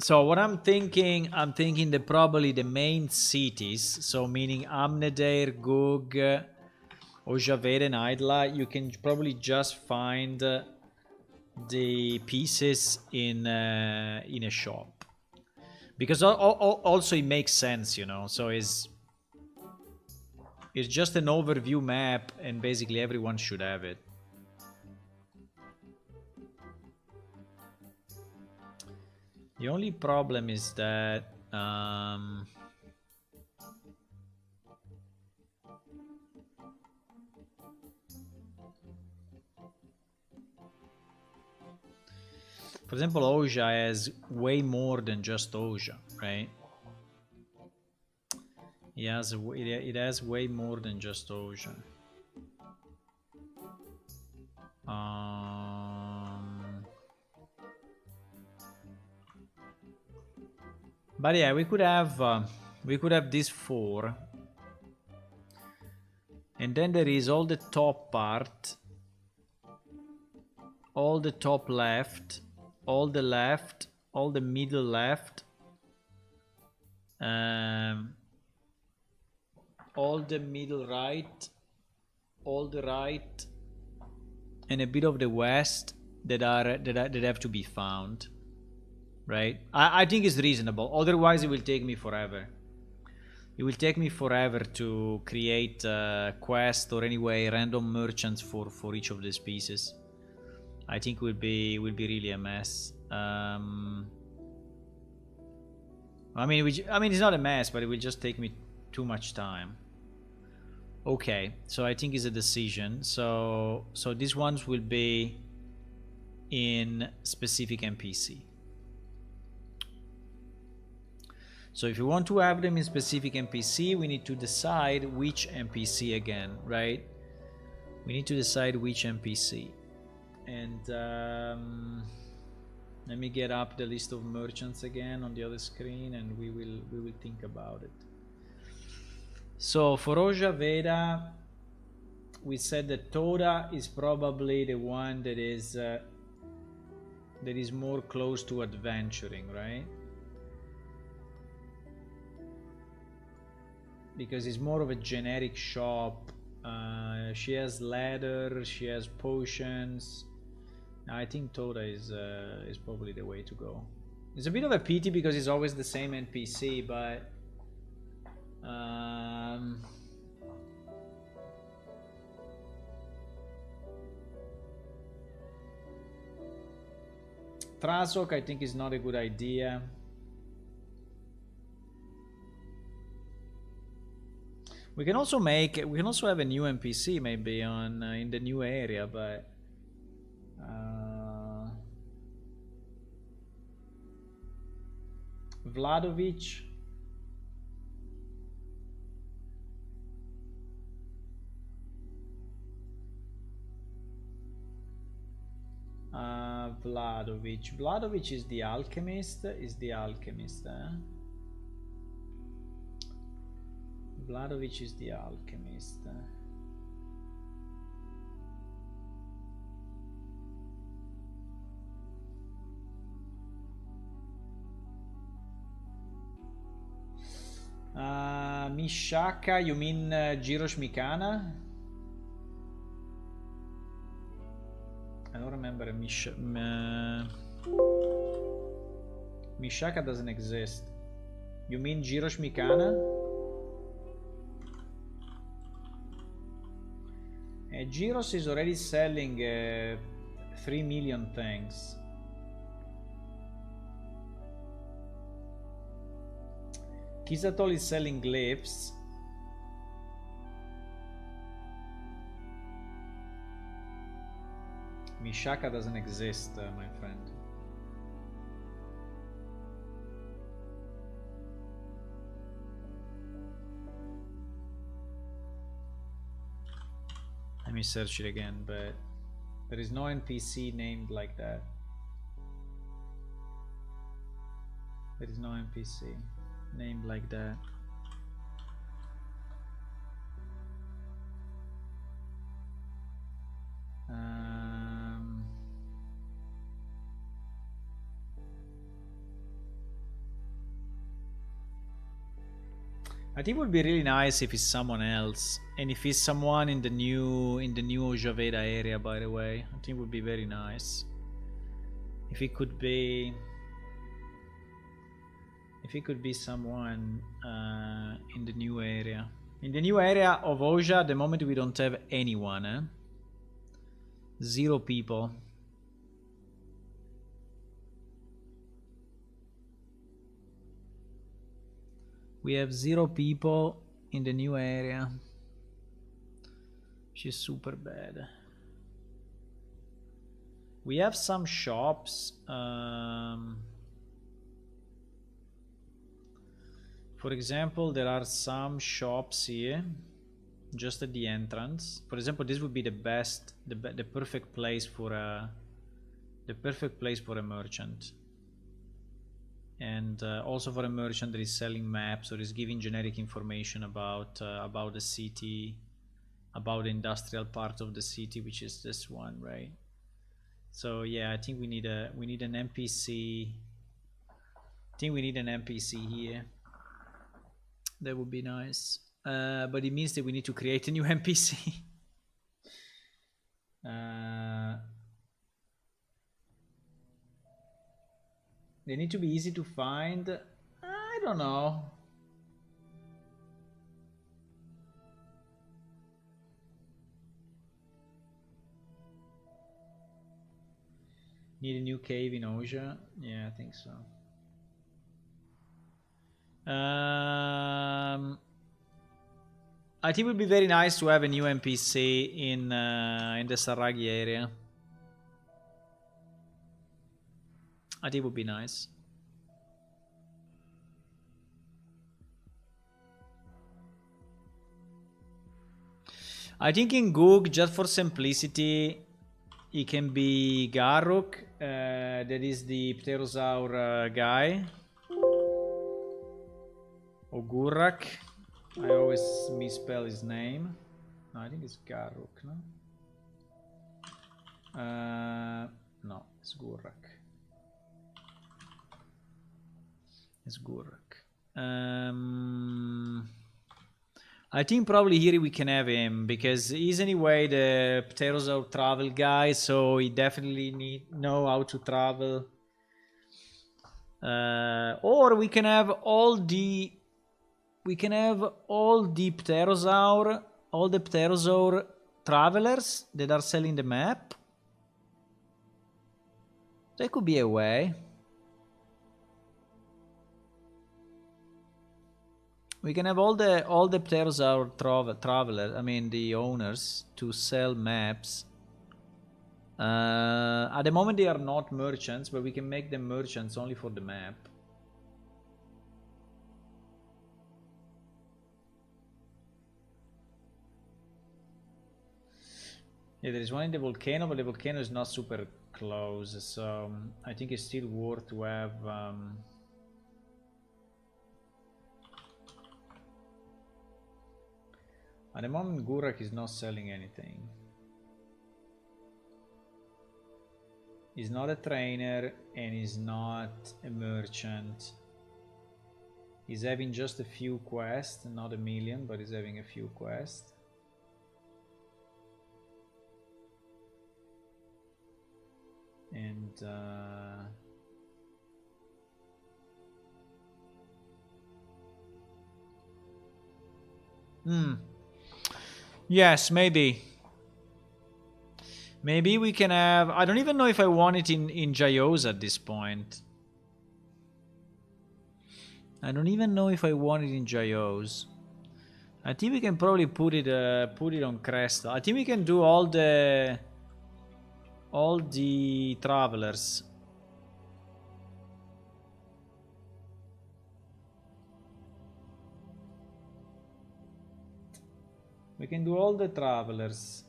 So what I'm thinking that probably the main cities, so meaning Amnedair, Gug, Ojaved and Idla, you can probably just find the pieces in a shop. Because also it makes sense, you know, so it's just an overview map and basically everyone should have it. The only problem is that for example, Oja has way more than just Oja, right? It has way more than just Oja. But yeah, we could have these 4, and then there is all the top part, all the top left, all the left, all the middle left, all the middle right, all the right, and a bit of the west that have to be found. Right? I think it's reasonable. Otherwise, it will take me forever. It will take me forever to create a quest or anyway random merchants for each of these pieces. I think it will be really a mess. I mean, it's not a mess, but it will just take me too much time. Okay, so I think it's a decision. So these ones will be in specific NPC. So if you want to have them in specific NPC, we need to decide which NPC again, right? We need to decide which NPC. And let me get up the list of merchants again on the other screen, and we will think about it. So for Oja Veda, we said that Toda is probably the one that is more close to adventuring, right? Because it's more of a generic shop. She has leather, she has potions. I think Toda is probably the way to go. It's a bit of a pity because it's always the same NPC, but Trasok I think is not a good idea. We can also have a new NPC maybe on in the new area, but Vladovic. Vladovic is the alchemist. Vladovic is the alchemist. Mishaka, you mean Jirosh Mikana? I don't remember. Mishaka doesn't exist. You mean Jirosh Mikana? Gyros is already selling 3 million things. Kizatol is selling glyphs. Mishaka doesn't exist, my friend. Let me search it again, but there is no NPC named like that. There is no NPC named like that. I think it would be really nice if it's someone else, and if it's someone in the new Ojaveda area, by the way. I think it would be very nice if it could be someone in the new area. In the new area of Oja, at the moment we don't have anyone. 0 people. We have 0 people in the new area, which is super bad. We have some shops. For example, there are some shops here, just at the entrance. For example, this would be the best, the perfect place for a, merchant. And also for a merchant that is selling maps or is giving generic information about the city, about the industrial part of the city, which is this one, right? So yeah, I think we need an NPC. I think we need an NPC here. That would be nice. But it means that we need to create a new NPC. They need to be easy to find. I don't know. Need a new cave in Oja? Yeah, I think so. I think it would be very nice to have a new NPC in the Saragi area. I think it would be nice. I think in Goog, just for simplicity, it can be Garruk, that is the pterosaur guy. Or Gurrak. I always misspell his name. No, I think it's Garruk, no? No, it's Gurrak. It's Gurrak. I think probably here we can have him because he's anyway the pterosaur travel guy, so he definitely know how to travel. Or we can have all the pterosaur travelers that are selling the map. That could be a way. We can have all the pterosaur travelers, I mean the owners, to sell maps. At the moment they are not merchants, but we can make them merchants only for the map. Yeah, there is one in the volcano, but the volcano is not super close, so I think it's still worth to have. At the moment, Gurak is not selling anything. He's not a trainer and he's not a merchant. He's having just a few quests, not a million, but he's having a few quests. And yes, maybe. Maybe we can have... I don't even know if I want it in Jayos at this point. I don't even know if I want it in Jayos. I think we can probably put it on Cresta. I think we can do all the travelers. We can do all the travelers.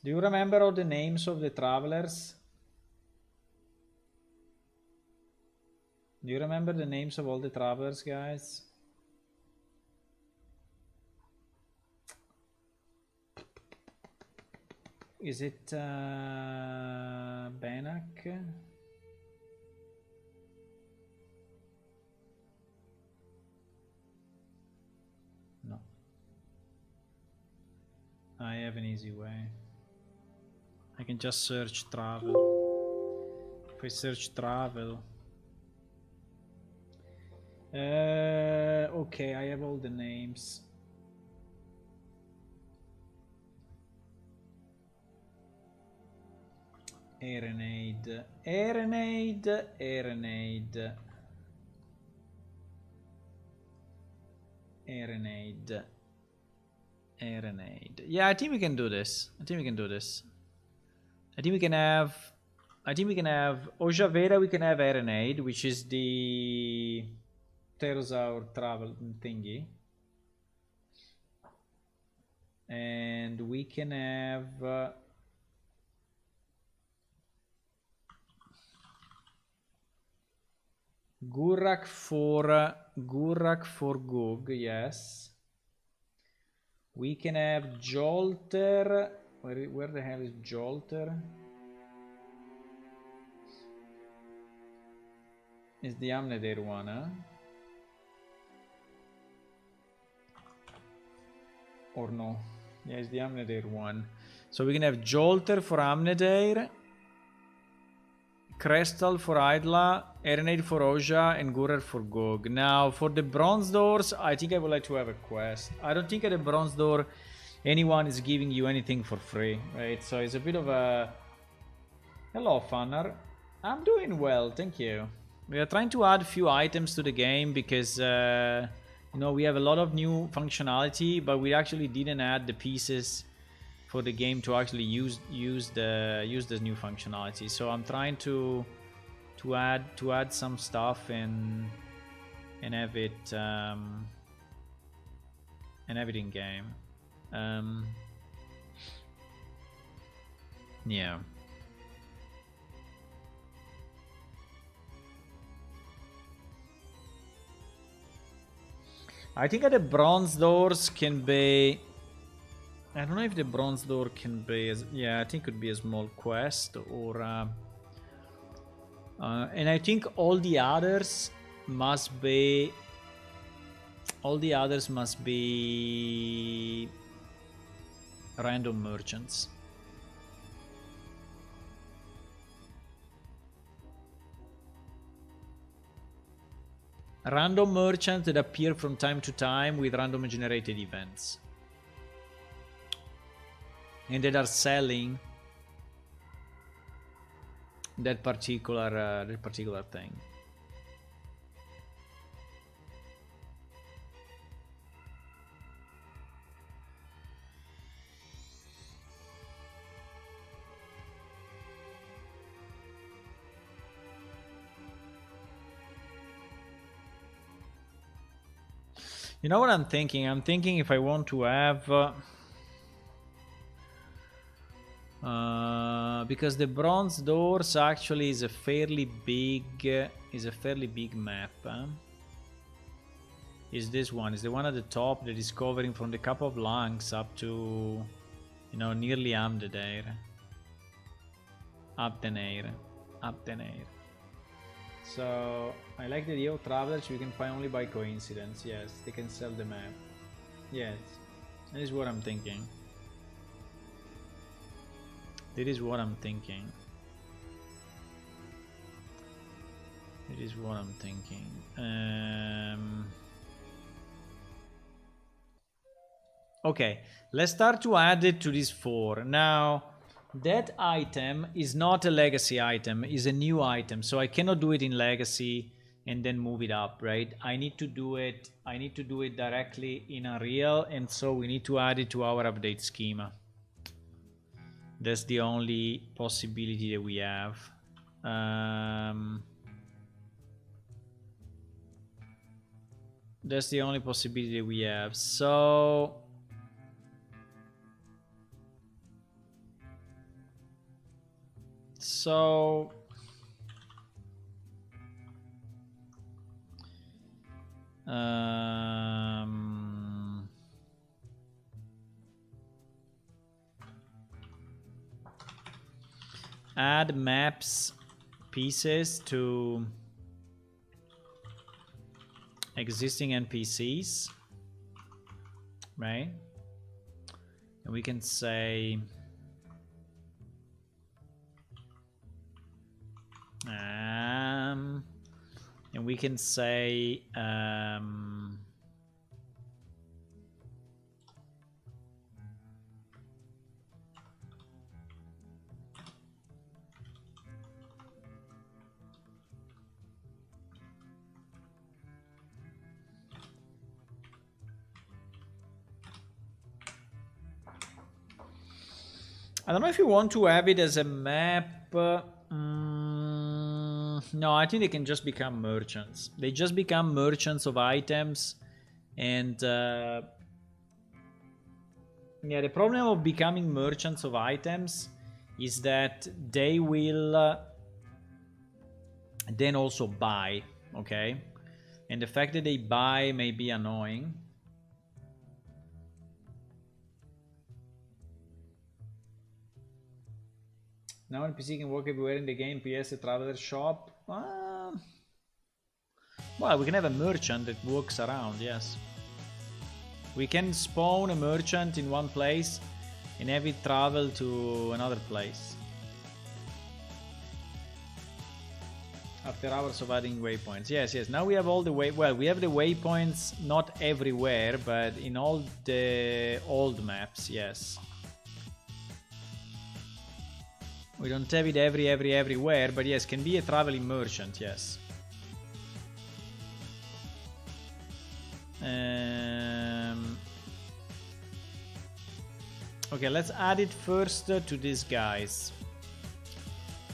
Do you remember all the names of the travelers? Do you remember the names of all the travelers, guys? Is it Benak? I have an easy way. I can just search travel. If I search travel. Okay, I have all the names. Arenade. Yeah, I think we can do this. I think we can have Ojavera, we can have Arenade, which is the pterosaur travel thingy. And we can have Gurak for Gug, yes. We can have Jolter. Where the hell is Jolter? It's the Amneder one, huh? Or no? Yeah, it's the Amneder one. So we can have Jolter for Amneder, Crestal for Idla, Erenade for Oja, and Gurer for Gog. Now, for the Bronze Doors, I think I would like to have a quest. I don't think at the Bronze Door anyone is giving you anything for free, right? So it's a bit of a... Hello, Funner. I'm doing well, thank you. We are trying to add a few items to the game because, you know, we have a lot of new functionality, but we actually didn't add the pieces for the game to actually use the new functionality. So I'm trying to add some stuff and have it in game. Yeah. I think that the bronze doors can be... I don't know if the bronze door can be... yeah, I think it could be a small quest or... and I think all the others must be... random merchants. Random merchants that appear from time to time with random generated events. And that are selling that particular thing. You know what I'm thinking? I'm thinking if I want to have... because the bronze doors actually is a fairly big map. Is this one? Is the one at the top that is covering from the Cup of Lungs up to, you know, nearly Amdedair. Abdenair. So I like the idea of travelers you can find only by coincidence. Yes, they can sell the map. Yes, that is what I'm thinking. That is what I'm thinking. Okay, let's start to add it to these 4. Now, that item is not a legacy item, is a new item. So I cannot do it in legacy and then move it up, right? I need to do it directly in Unreal, and so we need to add it to our update schema. That's the only possibility that we have. That's the only possibility that we have. So add maps pieces to existing NPCs, right? And we can say and we can say I don't know if you want to have it as a map. No, I think they can just become merchants. They just become merchants of items. And yeah, the problem of becoming merchants of items is that they will then also buy, okay? And the fact that they buy may be annoying. Now NPC can walk everywhere in the game, PS a traveler shop. Well, we can have a merchant that walks around, yes. We can spawn a merchant in one place and have it travel to another place. After hours of adding waypoints. Yes, yes. Now we have all the we have the waypoints not everywhere, but in all the old maps, yes. We don't have it everywhere, but yes, can be a traveling merchant, yes. Okay, let's add it first to these guys.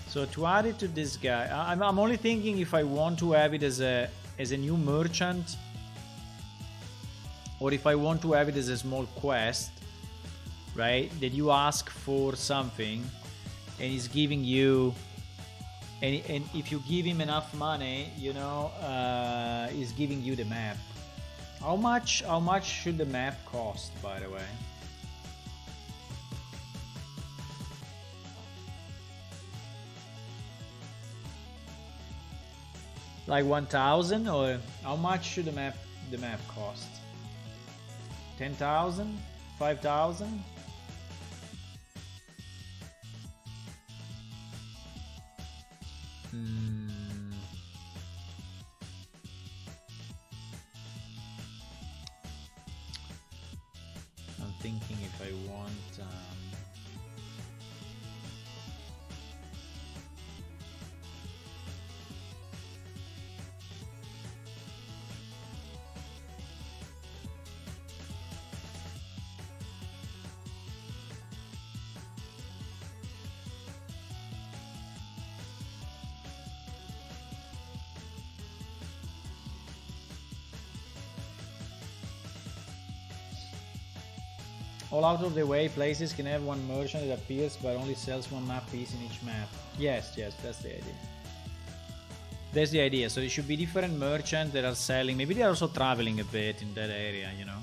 So to add it to this guy, I'm only thinking if I want to have it as a new merchant, or if I want to have it as a small quest, right? That you ask for something, and he's giving you, and if you give him enough money, you know, he's giving you the map. How much should the map cost, by the way? Like 1,000, or how much should the map cost? 10,000? 5,000? I'm thinking if I want all out of the way places can have one merchant that appears but only sells one map piece in each map. Yes, yes, that's the idea. That's the idea. So there should be different merchants that are selling. Maybe they're also traveling a bit in that area, you know.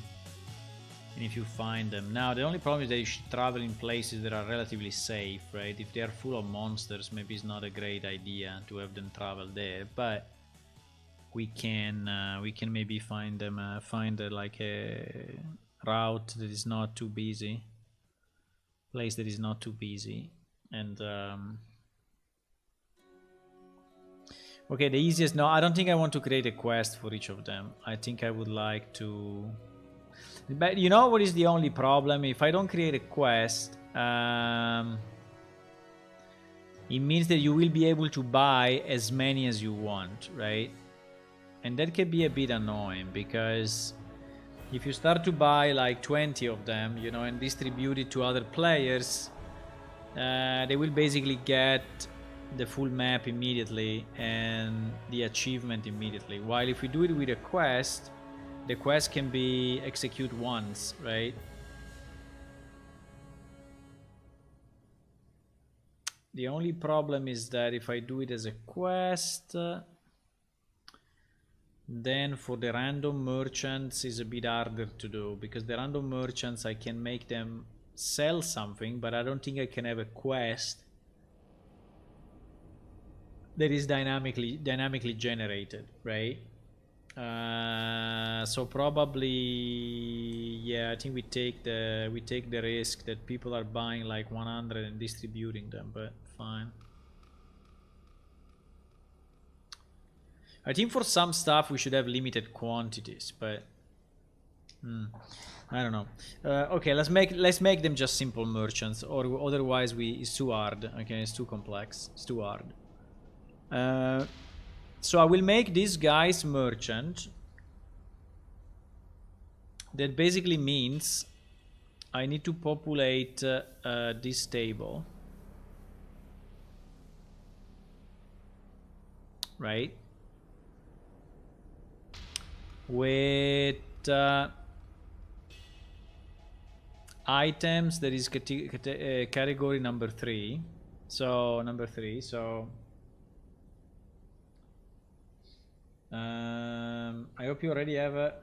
And if you find them. Now, the only problem is that you should travel in places that are relatively safe, right? If they are full of monsters, maybe it's not a great idea to have them travel there. But we can maybe find them, like a route that is not too busy, place that is not too busy, and okay, the easiest. No, I don't think I want to create a quest for each of them. I think I would like to, but you know what is the only problem? If I don't create a quest, it means that you will be able to buy as many as you want, right? And that can be a bit annoying, because if you start to buy like 20 of them, you know, and distribute it to other players, they will basically get the full map immediately and the achievement immediately. While if we do it with a quest, the quest can be executed once, right? The only problem is that if I do it as a quest, then for the random merchants is a bit harder to do, because the random merchants I can make them sell something, but I don't think I can have a quest that is dynamically generated, right? So probably, yeah, I think we take the risk that people are buying like 100 and distributing them, but fine. I think for some stuff we should have limited quantities, but I don't know. Okay, let's make them just simple merchants, or otherwise it's too hard. Okay, it's too complex. It's too hard. So I will make these guys merchant. That basically means I need to populate this table, right? With items that is category number 3. So number 3. So I hope you already have a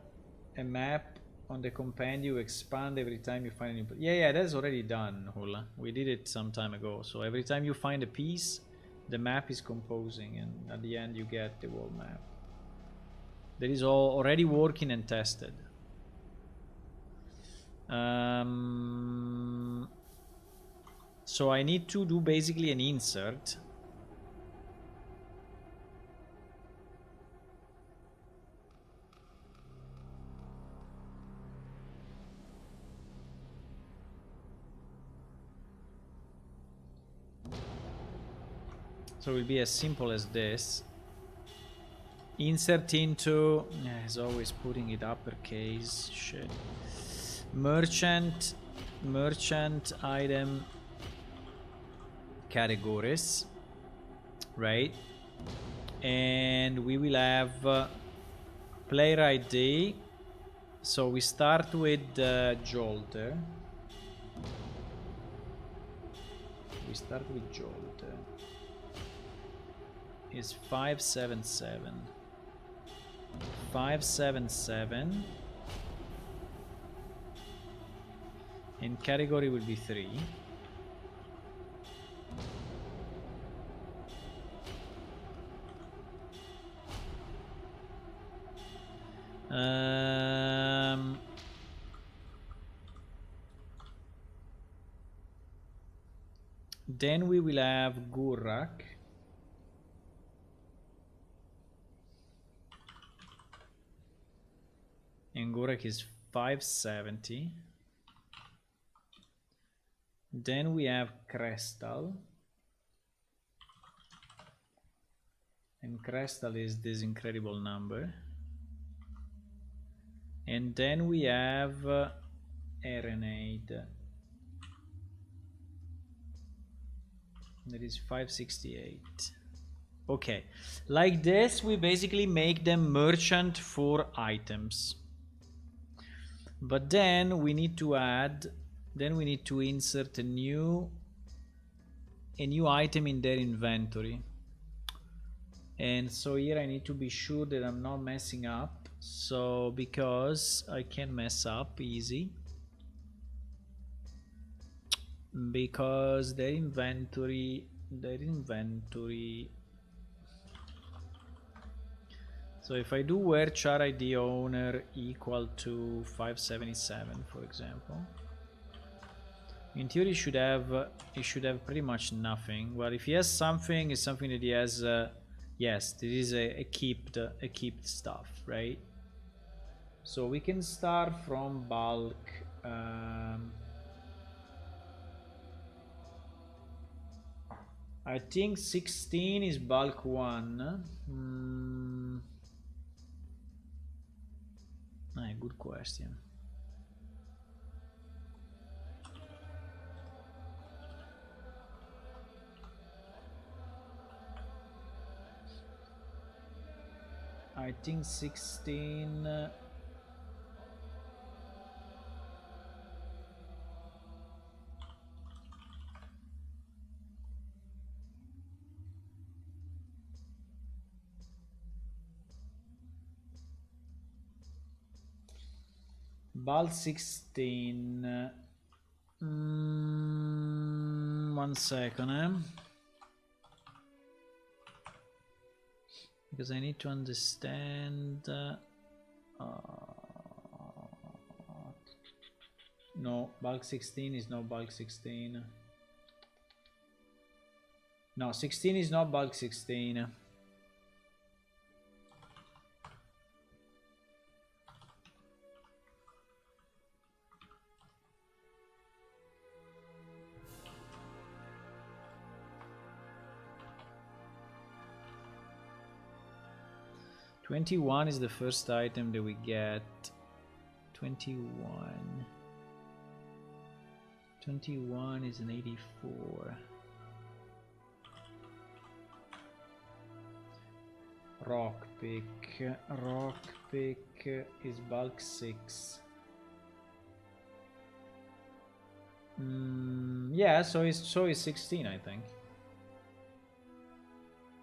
map on the compendium. You expand every time you find a new. Yeah, that's already done, Hula. We did it some time ago. So every time you find a piece, the map is composing, and at the end you get the world map. That is all already working and tested. So I need to do basically an insert. So it will be as simple as this. Insert into, as always, putting it uppercase. Shit. Merchant item categories, right? And we will have player ID. So we start with Jolter. We start with Jolter. Is 577. 577. And category will be 3. Then we will have Gurak. And Gurak is 570. Then we have Crestal. And Crestal is this incredible number. And then we have Arenade. That is 568. Okay, like this we basically make them merchant for items. But then we need to add, then we need to insert a new item in their inventory. And so here I need to be sure that I'm not messing up. So because I can mess up easy. Because their inventory. So if I do where char ID owner equal to 577, for example, in theory it should have pretty much nothing. Well, if he has something, it's something that he has. Yes, this is a kept stuff, right? So we can start from bulk. I think 16 is bulk 1. Good question. I think 16. Bal 16. 1 second, because I need to understand. No, bulk 16 is not bulk 16. No, 16 is not bulk 16. $21 is the first item that we get. 21. 21 is an 84. Rockpick. Rockpick is bulk 6. Yeah, so it's 16, I think.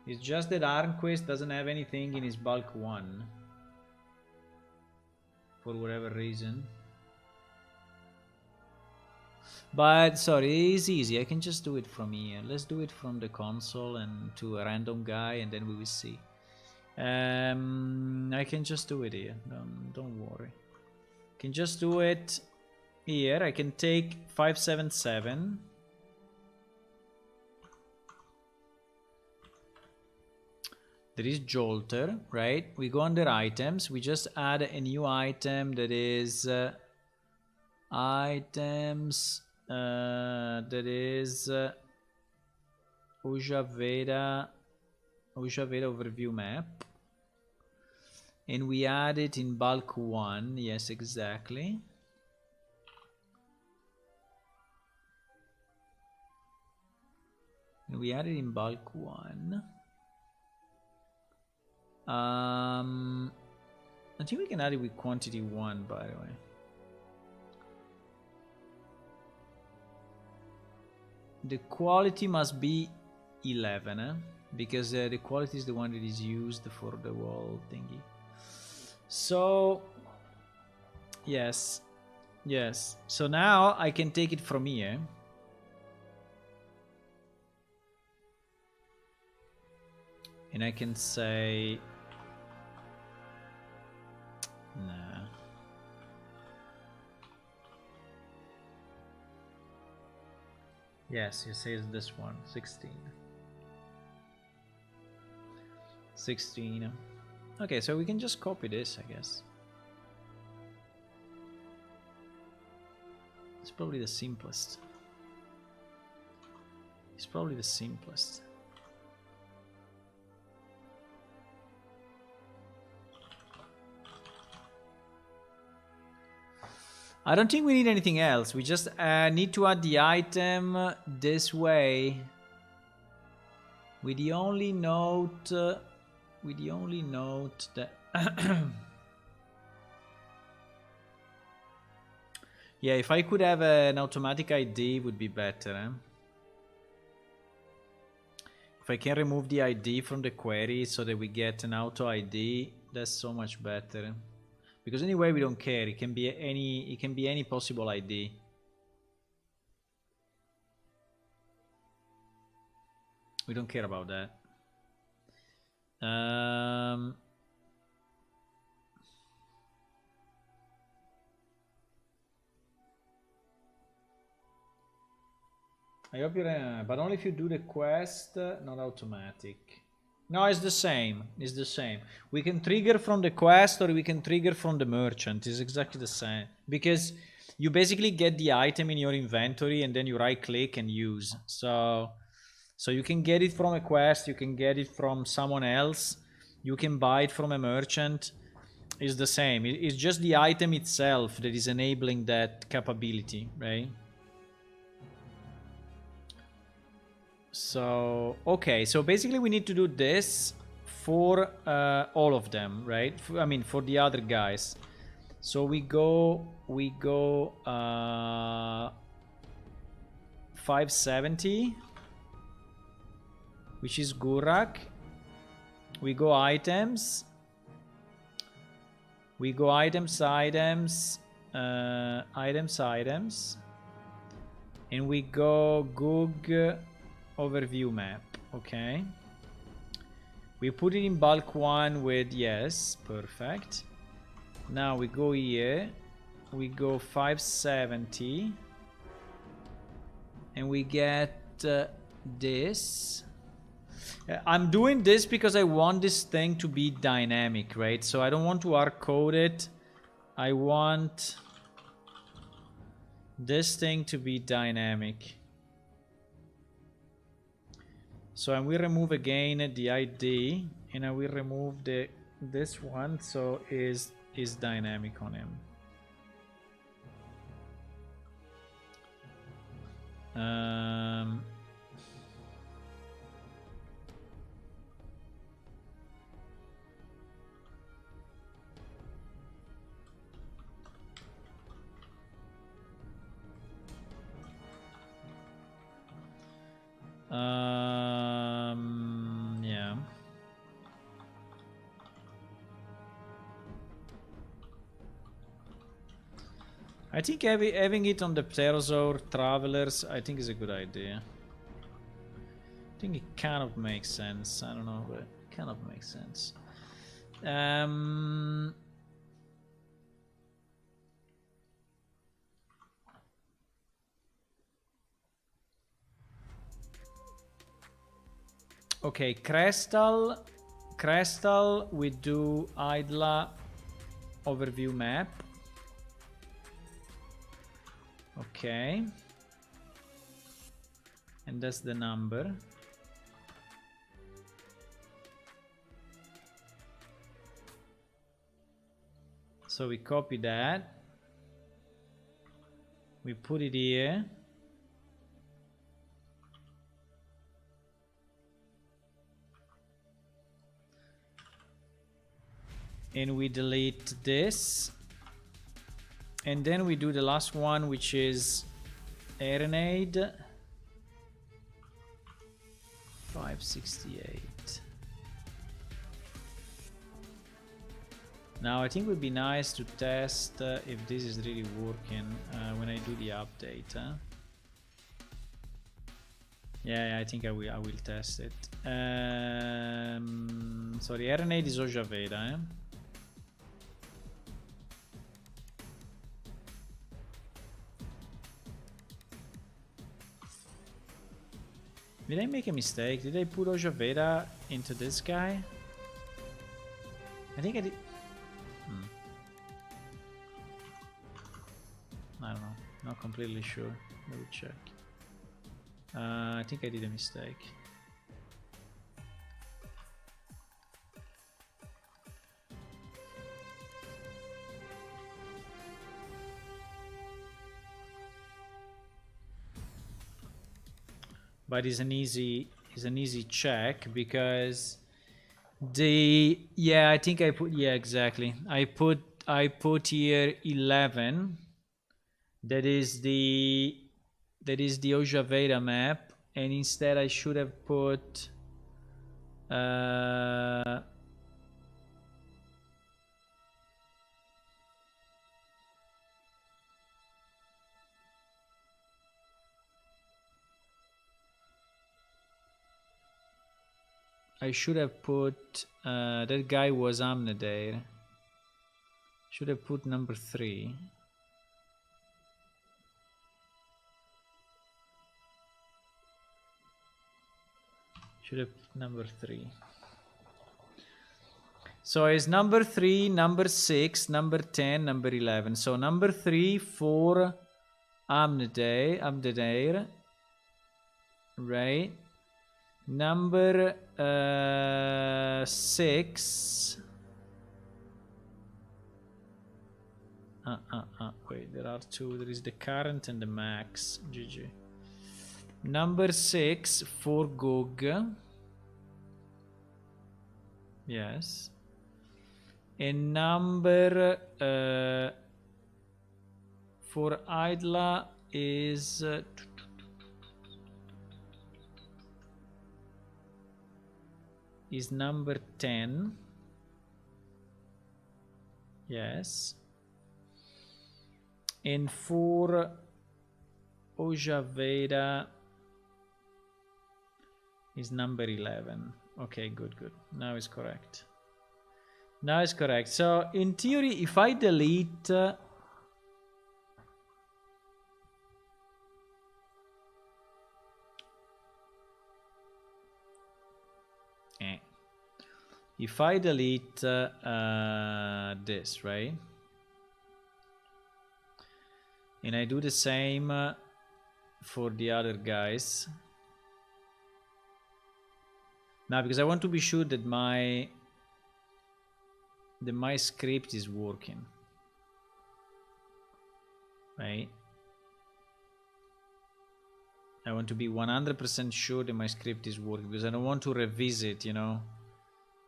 It's just that Arnquist doesn't have anything in his bulk 1. For whatever reason. But, sorry, it's easy. I can just do it from here. Let's do it from the console and to a random guy, and then we will see. I can just do it here. Don't worry. I can just do it here. I can take 577. There is Jolter, right? We go under items. We just add a new item that is items. That is Ujaveda overview map. And we add it in bulk 1. Yes, exactly. And we add it in bulk 1. I think we can add it with quantity 1, by the way. The quality must be 11, because the quality is the one that is used for the wall thingy. So, yes. So now I can take it from here. And I can say... Nah. Yes, you say it's this one, 16. 16. Okay, so we can just copy this, I guess. It's probably the simplest. It's probably the simplest. I don't think we need anything else. We just need to add the item this way. With the only note that yeah, if I could have an automatic ID, it would be better. Eh? If I can remove the ID from the query so that we get an auto ID, that's so much better. Because anyway, we don't care. It can be any possible ID. We don't care about that. I hope you remember, but only if you do the quest, not automatic. No, it's the same. It's the same. We can trigger from the quest or we can trigger from the merchant. It's exactly the same. Because you basically get the item in your inventory and then you right click and use. So you can get it from a quest, you can get it from someone else, you can buy it from a merchant. It's the same. It's just the item itself that is enabling that capability, right? So, okay, so basically we need to do this for all of them, right? I mean, for the other guys. So we go 570, which is Gurak. We go items. We go items. And we go Goog overview map, okay? We put it in bulk 1 with, yes, perfect. Now we go here, we go 570, and we get this. I'm doing this because I want this thing to be dynamic, right? So I don't want to hard code it. I want this thing to be dynamic. So I will remove again the ID, and I will remove this one, so is dynamic on him. Yeah. I think having it on the Pterosaur Travelers, I think is a good idea. I think it kind of makes sense. I don't know, but it kind of makes sense. Okay, Crystal, we do Idla overview map. Okay. And that's the number. So we copy that. We put it here. And we delete this. And then we do the last one, which is Arenade 568. Now I think it would be nice to test if this is really working when I do the update. Yeah, I think I will test it. Sorry, Arenade is Ojaveda. Did I make a mistake? Did I put Ojaveda into this guy? I think I did. I don't know. Not completely sure. Let me check. I think I did a mistake. But it's an easy check because I think I put exactly. I put here 11. That is the Ojaveda map, and instead I should have put that guy was Amnadair. Should have put number 3. Should have number 3. So it's number 3, number 6, number 10, number 11. So number 3 for Amnadair, right? Number 6. Wait, there are 2. There is the current and the max. GG. Number 6 for Gog. Yes. And number for Idla is number 10. Yes. And for Ojaveda is number 11. Okay, good, good. Now it's correct. Now it's correct. So in theory, if I delete if I delete this, right? And I do the same for the other guys. Now, because I want to be sure that my script is working, right? I want to be 100% sure that my script is working, because I don't want to revisit, you know,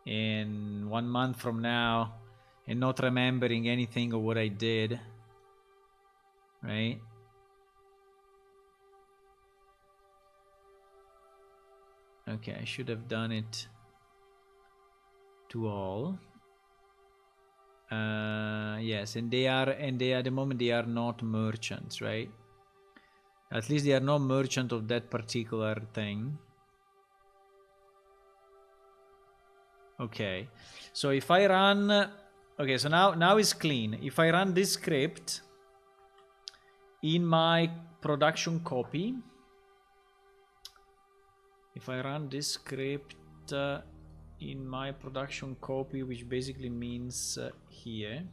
in 1 month from now and not remembering anything of what I did, right? Okay, I should have done it to all. Yes, and they are at the moment they are not merchants, right? At least they are not merchant of that particular thing. Okay, so if I run, okay, so now it's clean. If I run this script in my production copy, if I run this script in my production copy, which basically means here,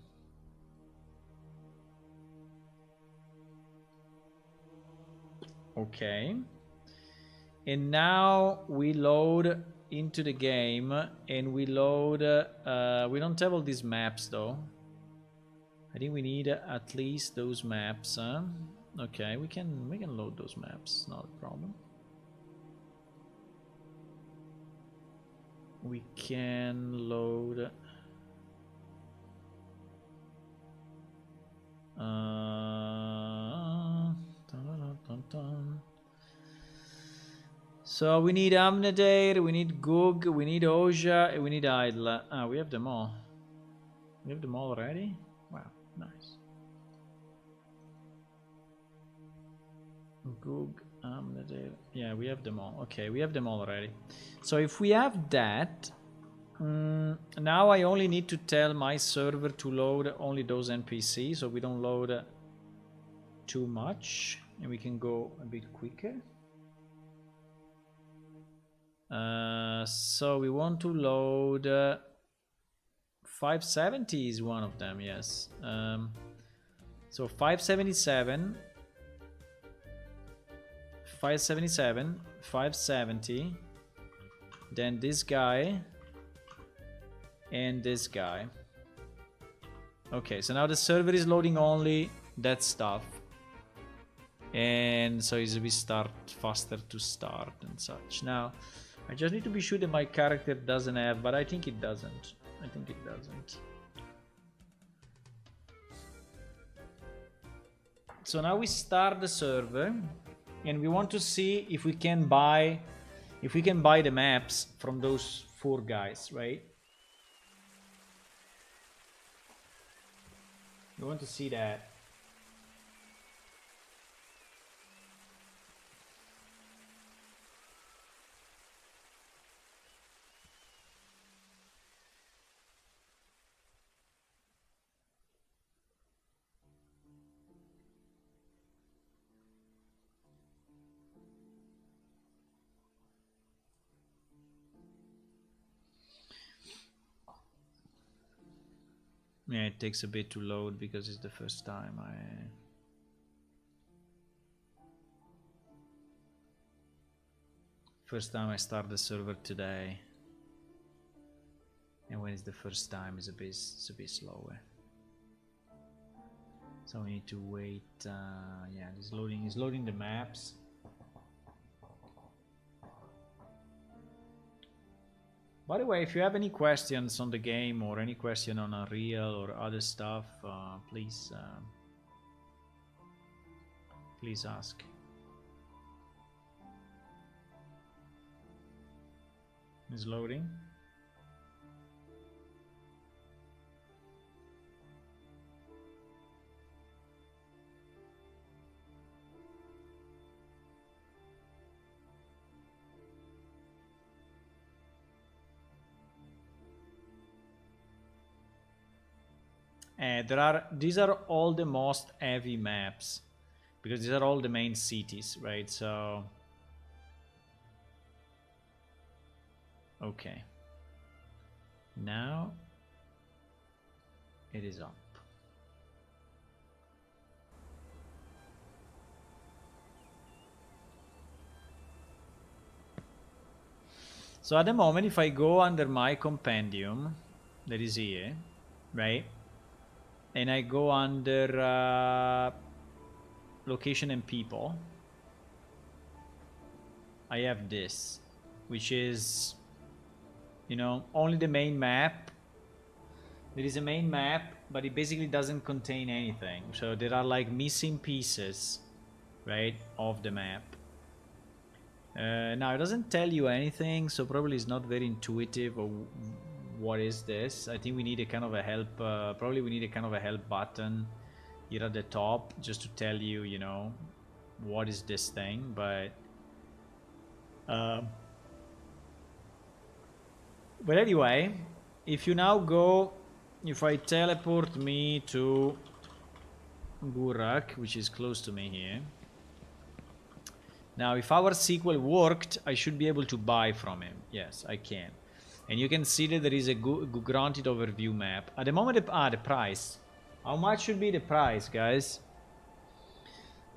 okay, and now we load into the game and we load we don't have all these maps though. I think we need at least those maps, huh? Okay, we can load those maps, not a problem. We can load so we need Amnadair, we need Gug, we need Oja, and we need Idle. Ah, we have them all. We have them all already? Wow, nice. Gug, Amnadair. Yeah, we have them all. Okay, we have them all already. So if we have that, now I only need to tell my server to load only those NPCs, so we don't load too much, and we can go a bit quicker. So we want to load 570 is one of them, yes. So 577, 570, then this guy, and this guy. Okay, so now the server is loading only that stuff. And so we start faster to start and such. Now, I just need to be sure that my character doesn't have, but I think it doesn't. I think it doesn't. So now we start the server, and we want to see if we can buy the maps from those 4 guys, right? We want to see that. Yeah, it takes a bit to load because it's the first time I start the server today, and when it's the first time it's a bit slower. So we need to wait. Yeah, it's loading the maps. By the way, if you have any questions on the game or any question on Unreal or other stuff, please ask. It's loading. These are all the most heavy maps because these are all the main cities, right? So okay, now it is up. So at the moment, if I go under my compendium, that is here, right? And I go under location and people, I have this, which is, you know, only the main map. There is a main map, but it basically doesn't contain anything. So there are like missing pieces, right, of the map. Now it doesn't tell you anything, so probably it's not very intuitive. Or what is this? I think we need a kind of a help. Probably we need a kind of a help button here at the top, just to tell you, you know, what is this thing. But anyway, if you now go, if I teleport me to Burak, which is close to me here. Now, if our sequel worked, I should be able to buy from him. Yes, I can. And you can see that there is a granted overview map. At the moment, the price. How much should be the price, guys?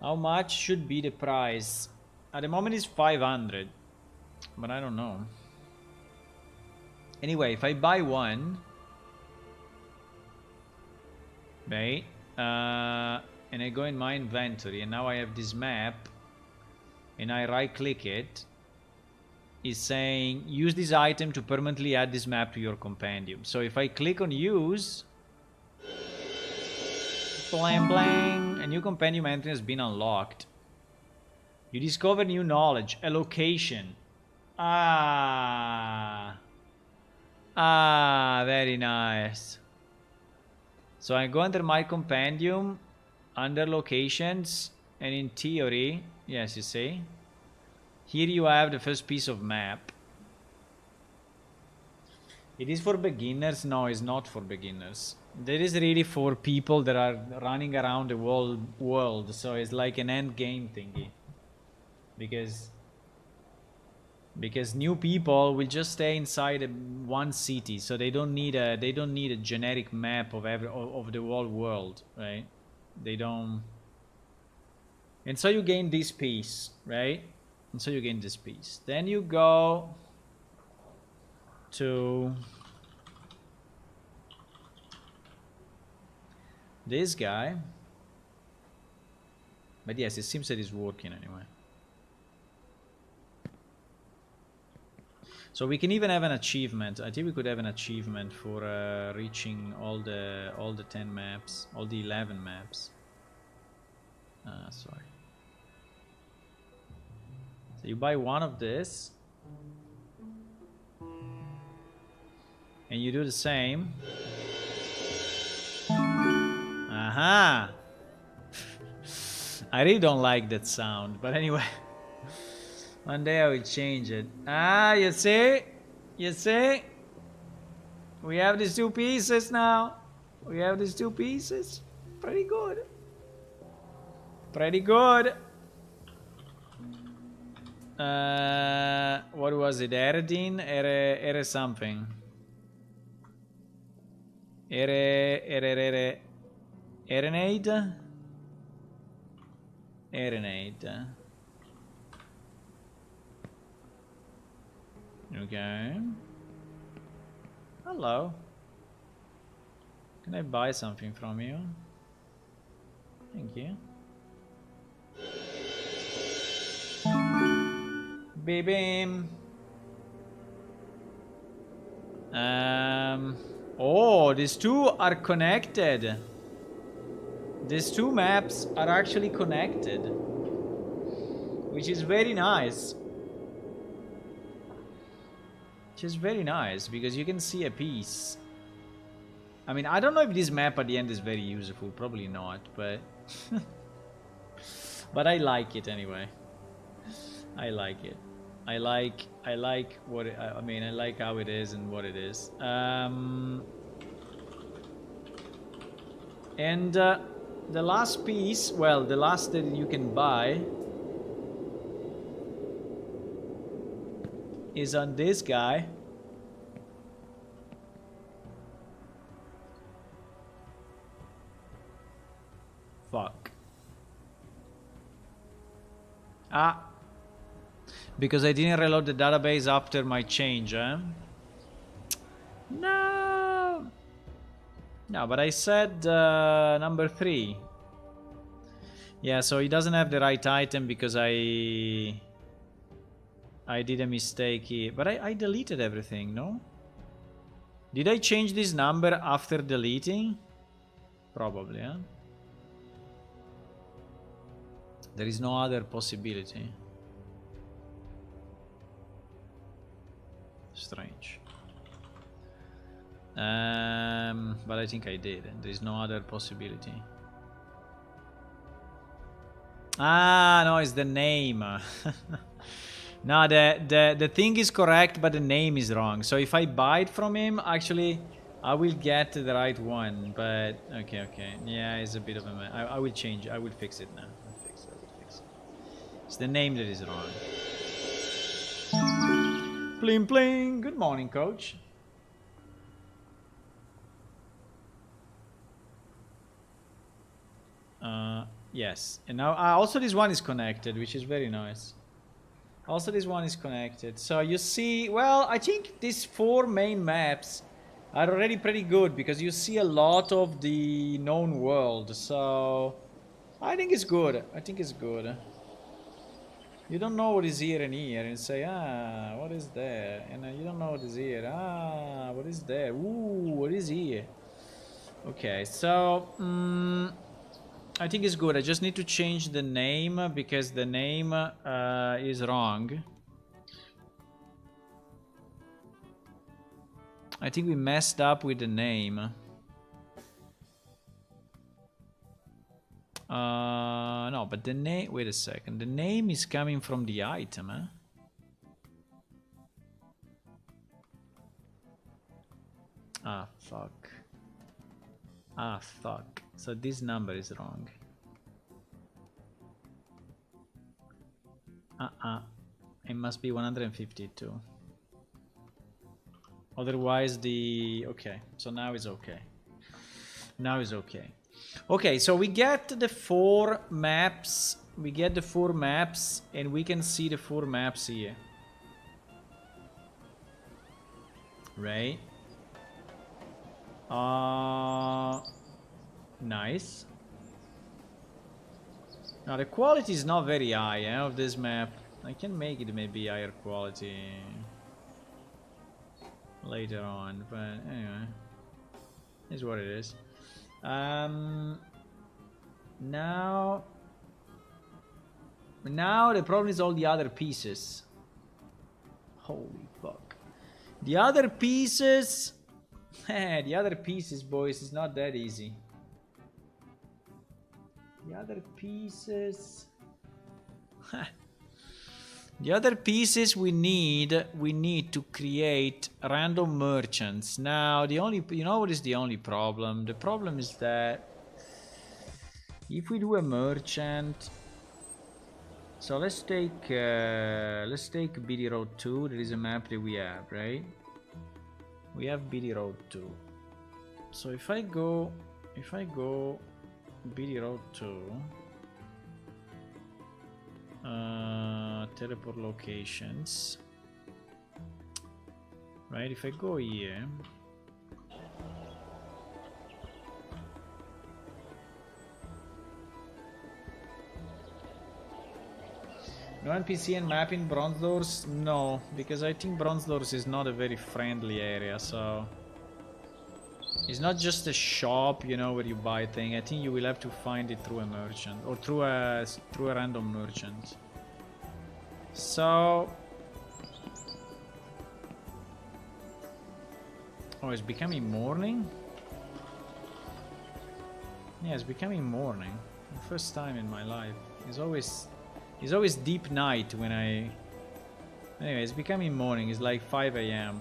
How much should be the price? At the moment, it's 500. But I don't know. Anyway, if I buy one, right? And I go in my inventory, and now I have this map. And I right click it, is saying use this item to permanently add this map to your compendium. So if I click on use, blang blang, a new compendium entry has been unlocked. You discover new knowledge, a location. Very nice. So I go under my compendium, under locations, and in theory, yes, you see, here you have the first piece of map. It is for beginners? No, it's not for beginners. That is really for people that are running around the world. So it's like an end game thingy. Because new people will just stay inside one city, so they don't need a generic map of the whole world, right? They don't. And so you gain this piece, right? And so you gain this piece. Then you go to this guy. But yes, it seems that it's working anyway. So we can even have an achievement. I think we could have an achievement for reaching all the 10 maps, all the 11 maps. Sorry. So you buy one of this, and you do the same. Aha! I really don't like that sound, but anyway. One day I will change it. You see? You see? We have these two pieces now. We have these two pieces. Pretty good. Pretty good. What was it? Eredin? Ere something. Erenade? Erenade. Okay. Hello. Can I buy something from you? Thank you. Beam. Oh, these two are connected. These two maps are actually connected, which is very nice. Which is very nice because you can see a piece. I mean, I don't know if this map at the end is very useful. Probably not, but but I like it anyway. I like it. I like what I mean. I like how it is and what it is. And the last piece, well, the last that you can buy is on this guy. Fuck. Ah. Because I didn't reload the database after my change, eh? No! No, but I said number 3. Yeah, so he doesn't have the right item because I did a mistake here. But I deleted everything, no? Did I change this number after deleting? Probably, huh? There is no other possibility. Strange. But I think I did. There is no other possibility. Ah, no, it's the name. No, the thing is correct, but the name is wrong. So if I buy it from him, actually, I will get the right one. But okay. Yeah, it's a bit of a mess. I will change. I will fix it now. I will fix it. It's the name that is wrong. Bling bling. Good morning, coach. Yes. And now also this one is connected, which is very nice. Also this one is connected. So you see, well, I think these 4 main maps are already pretty good because you see a lot of the known world. So I think it's good. I think it's good. You don't know what is here and here and say, ah, what is there? And you don't know what is here. Ah, what is there? Ooh, what is here? Okay, so I think it's good. I just need to change the name because the name is wrong. I think we messed up with the name. No, but the name... Wait a second. The name is coming from the item, huh? Ah, fuck. Ah, fuck. So this number is wrong. It must be 152. Otherwise the... Okay, so now it's okay. Now it's okay. Okay, so we get the 4 maps. We get the 4 maps and we can see the 4 maps here. Right? Nice. Now the quality is not very high of this map. I can make it maybe higher quality later on, but anyway, is what it is. Now the problem is all the other pieces. Holy fuck. The other pieces, the other pieces, boys, is not that easy. The other pieces. The other pieces we need to create random merchants. Now the only, you know what is the only problem? The problem is that if we do a merchant, so let's take BD Road 2. There is a map that we have, right? We have BD Road 2. So if I go BD Road 2, teleport locations, right? If I go here, no NPC and map in Bronze Doors? No, because I think Bronze Doors is not a very friendly area, so it's not just a shop, you know, where you buy things. I think you will have to find it through a merchant or through a random merchant. So, oh, it's becoming morning? Yeah, it's becoming morning. The first time in my life. It's always deep night when I... Anyway, it's becoming morning. It's like 5 AM.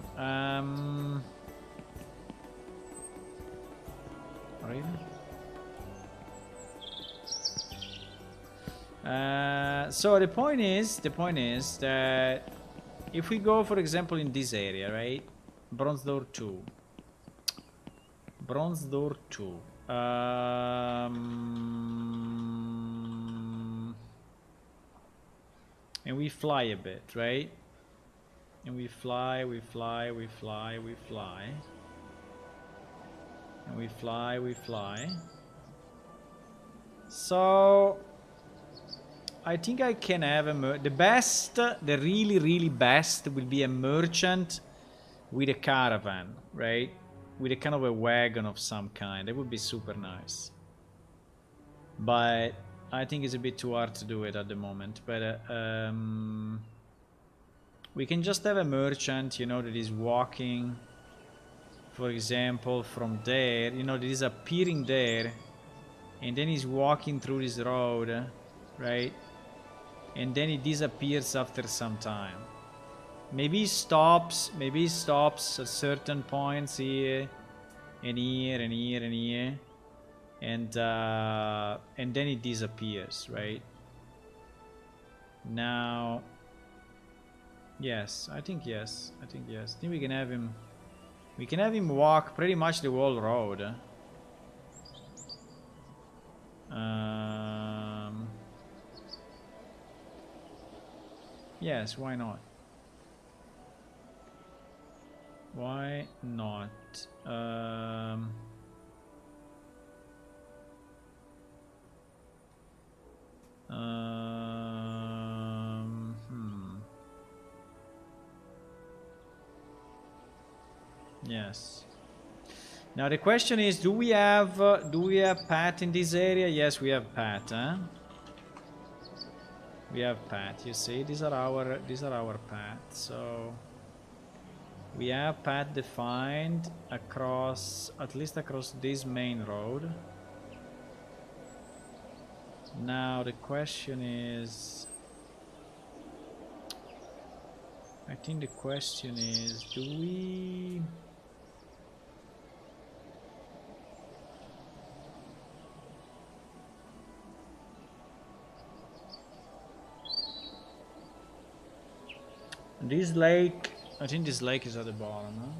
Really? So the point is that if we go, for example, in this area, right? Bronze door 2. Bronze door 2. And we fly a bit, right? And we fly, we fly, we fly, we fly. And we fly, we fly. So I think I can have the best, the really, really best will be a merchant with a caravan, right? With a kind of a wagon of some kind. That would be super nice. But I think it's a bit too hard to do it at the moment. But we can just have a merchant, you know, that is walking, for example, from there, you know, that is appearing there, and then he's walking through this road, right? And then he disappears after some time. Maybe he stops at certain points here, and here, and here, and here, and then he disappears, right? Now, yes, I think yes. I think we can have him. We can have him walk pretty much the whole road. Yes, why not? Why not? Yes. Now the question is, do we have Pat in this area? Yes, we have Pat, huh? We have Pat. You see, these are our Pat. So we have Pat defined across, at least across this main road. Now the question is, I think the question is, do we... This lake, I think this lake is at the bottom, huh?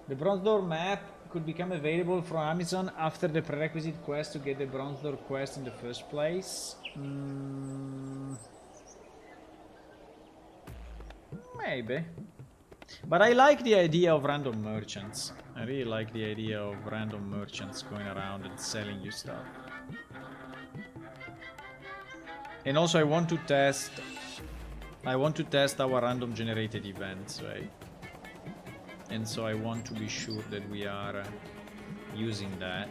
The bronze door map could become available from Amazon after the prerequisite quest to get the bronze door quest in the first place. Maybe. But I like the idea of random merchants. I really like the idea of random merchants going around and selling you stuff. And also I want to test our random generated events, right? And so I want to be sure that we are using that.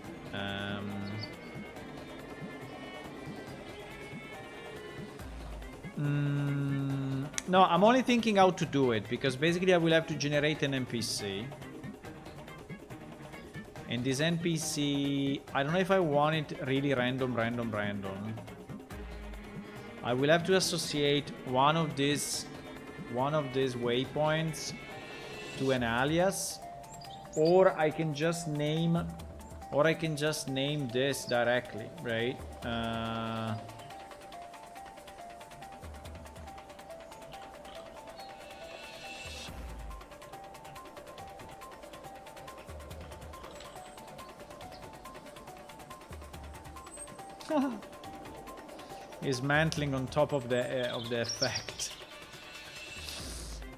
No, I'm only thinking how to do it, because basically I will have to generate an NPC. And this NPC, I don't know if I want it really random. I will have to associate one of these waypoints to an alias, or I can just name this directly, right? Is mantling on top of the effect.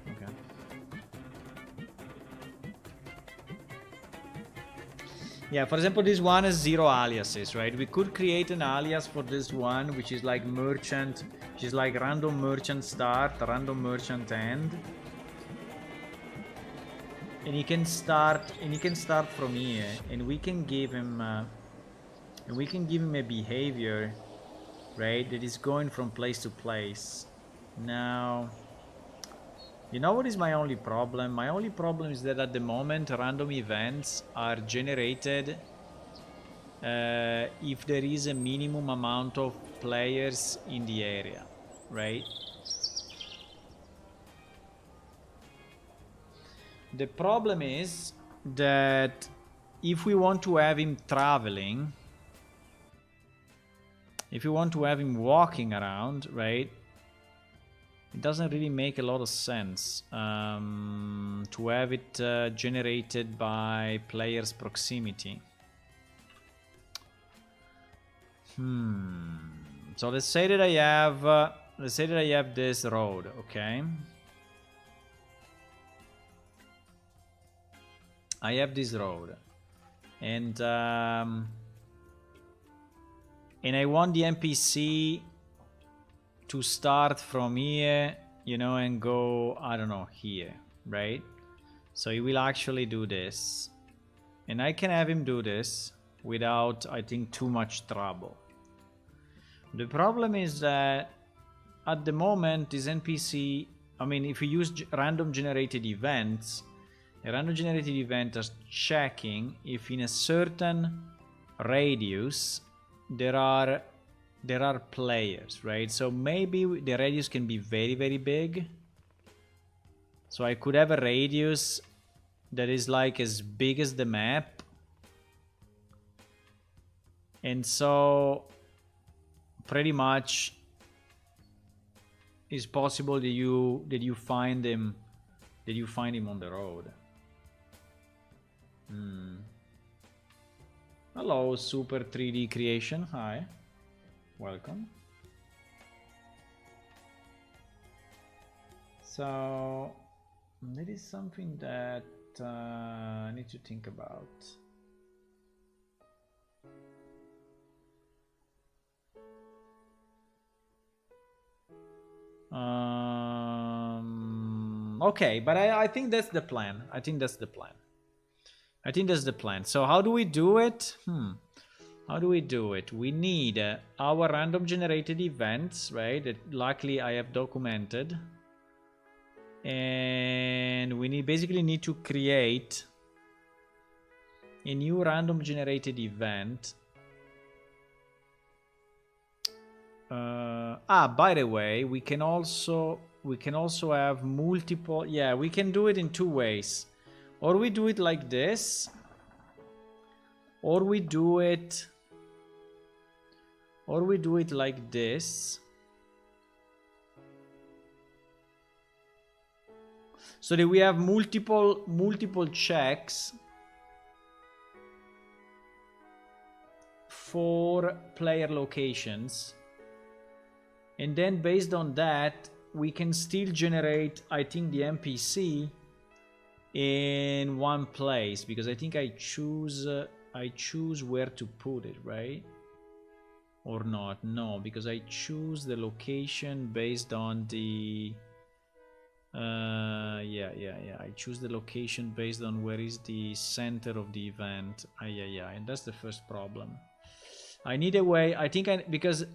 Okay. Yeah, for example, this one has 0 aliases, right? We could create an alias for this one, which is like merchant, which is like random merchant start, random merchant end. And he can start from here, and we can give him a behavior, right, that is going from place to place. Now, you know what is my only problem? My only problem is that at the moment random events are generated if there is a minimum amount of players in the area, right? The problem is that if we want to have him traveling, if we want to have him walking around, right, it doesn't really make a lot of sense to have it generated by player's proximity. So let's say that I have this road, okay? I have this road, and I want the NPC to start from here, you know, and go, I don't know, here, right? So he will actually do this, and I can have him do this without, I think, too much trouble. The problem is that at the moment this NPC, I mean, if we use random generated events, a random generated event is checking if in a certain radius there are players, right? So maybe the radius can be very, very big. So I could have a radius that is like as big as the map, and so pretty much it's possible that you find him on the road. Hello, Super 3D Creation. Hi, welcome. So that is something that I need to think about. Okay, but I think that's the plan. I think that's the plan. So how do we do it? How do we do it? We need our random generated events, right? That luckily I have documented. And we basically need to create a new random generated event. By the way, we can also have multiple. Yeah, we can do it in two ways. Or we do it like this, or we do it like this. So that we have multiple checks for player locations. And then based on that, we can still generate, I think, the NPC in one place, because I think I choose where to put it, right? Or not? No, because I choose the location based on the I choose the location based on where is the center of the event. And that's the first problem. I need a way, I think, because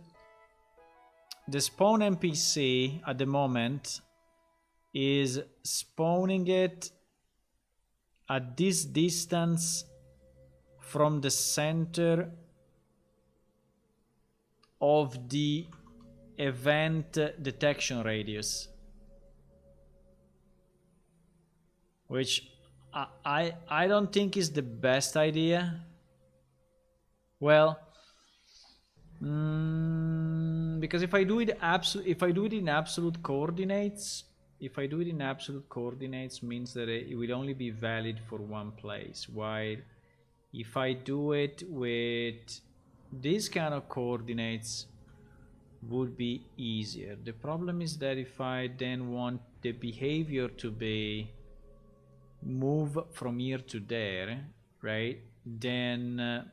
the spawn NPC at the moment is spawning it at this distance from the center of the event detection radius, which I don't think is the best idea. Well, because if I do it in absolute coordinates, means that it will only be valid for one place. While if I do it with these kind of coordinates, would be easier. The problem is that if I then want the behavior to be move from here to there, right, then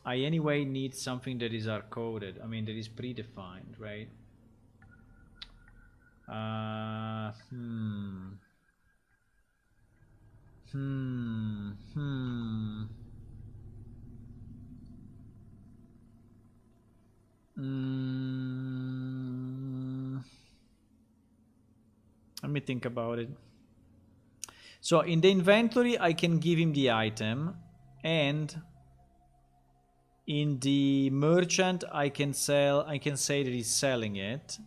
I anyway need something that is hard-coded. I mean, that is predefined, right? Let me think about it. So in the inventory, I can give him the item, and in the merchant, I can say that he's selling it.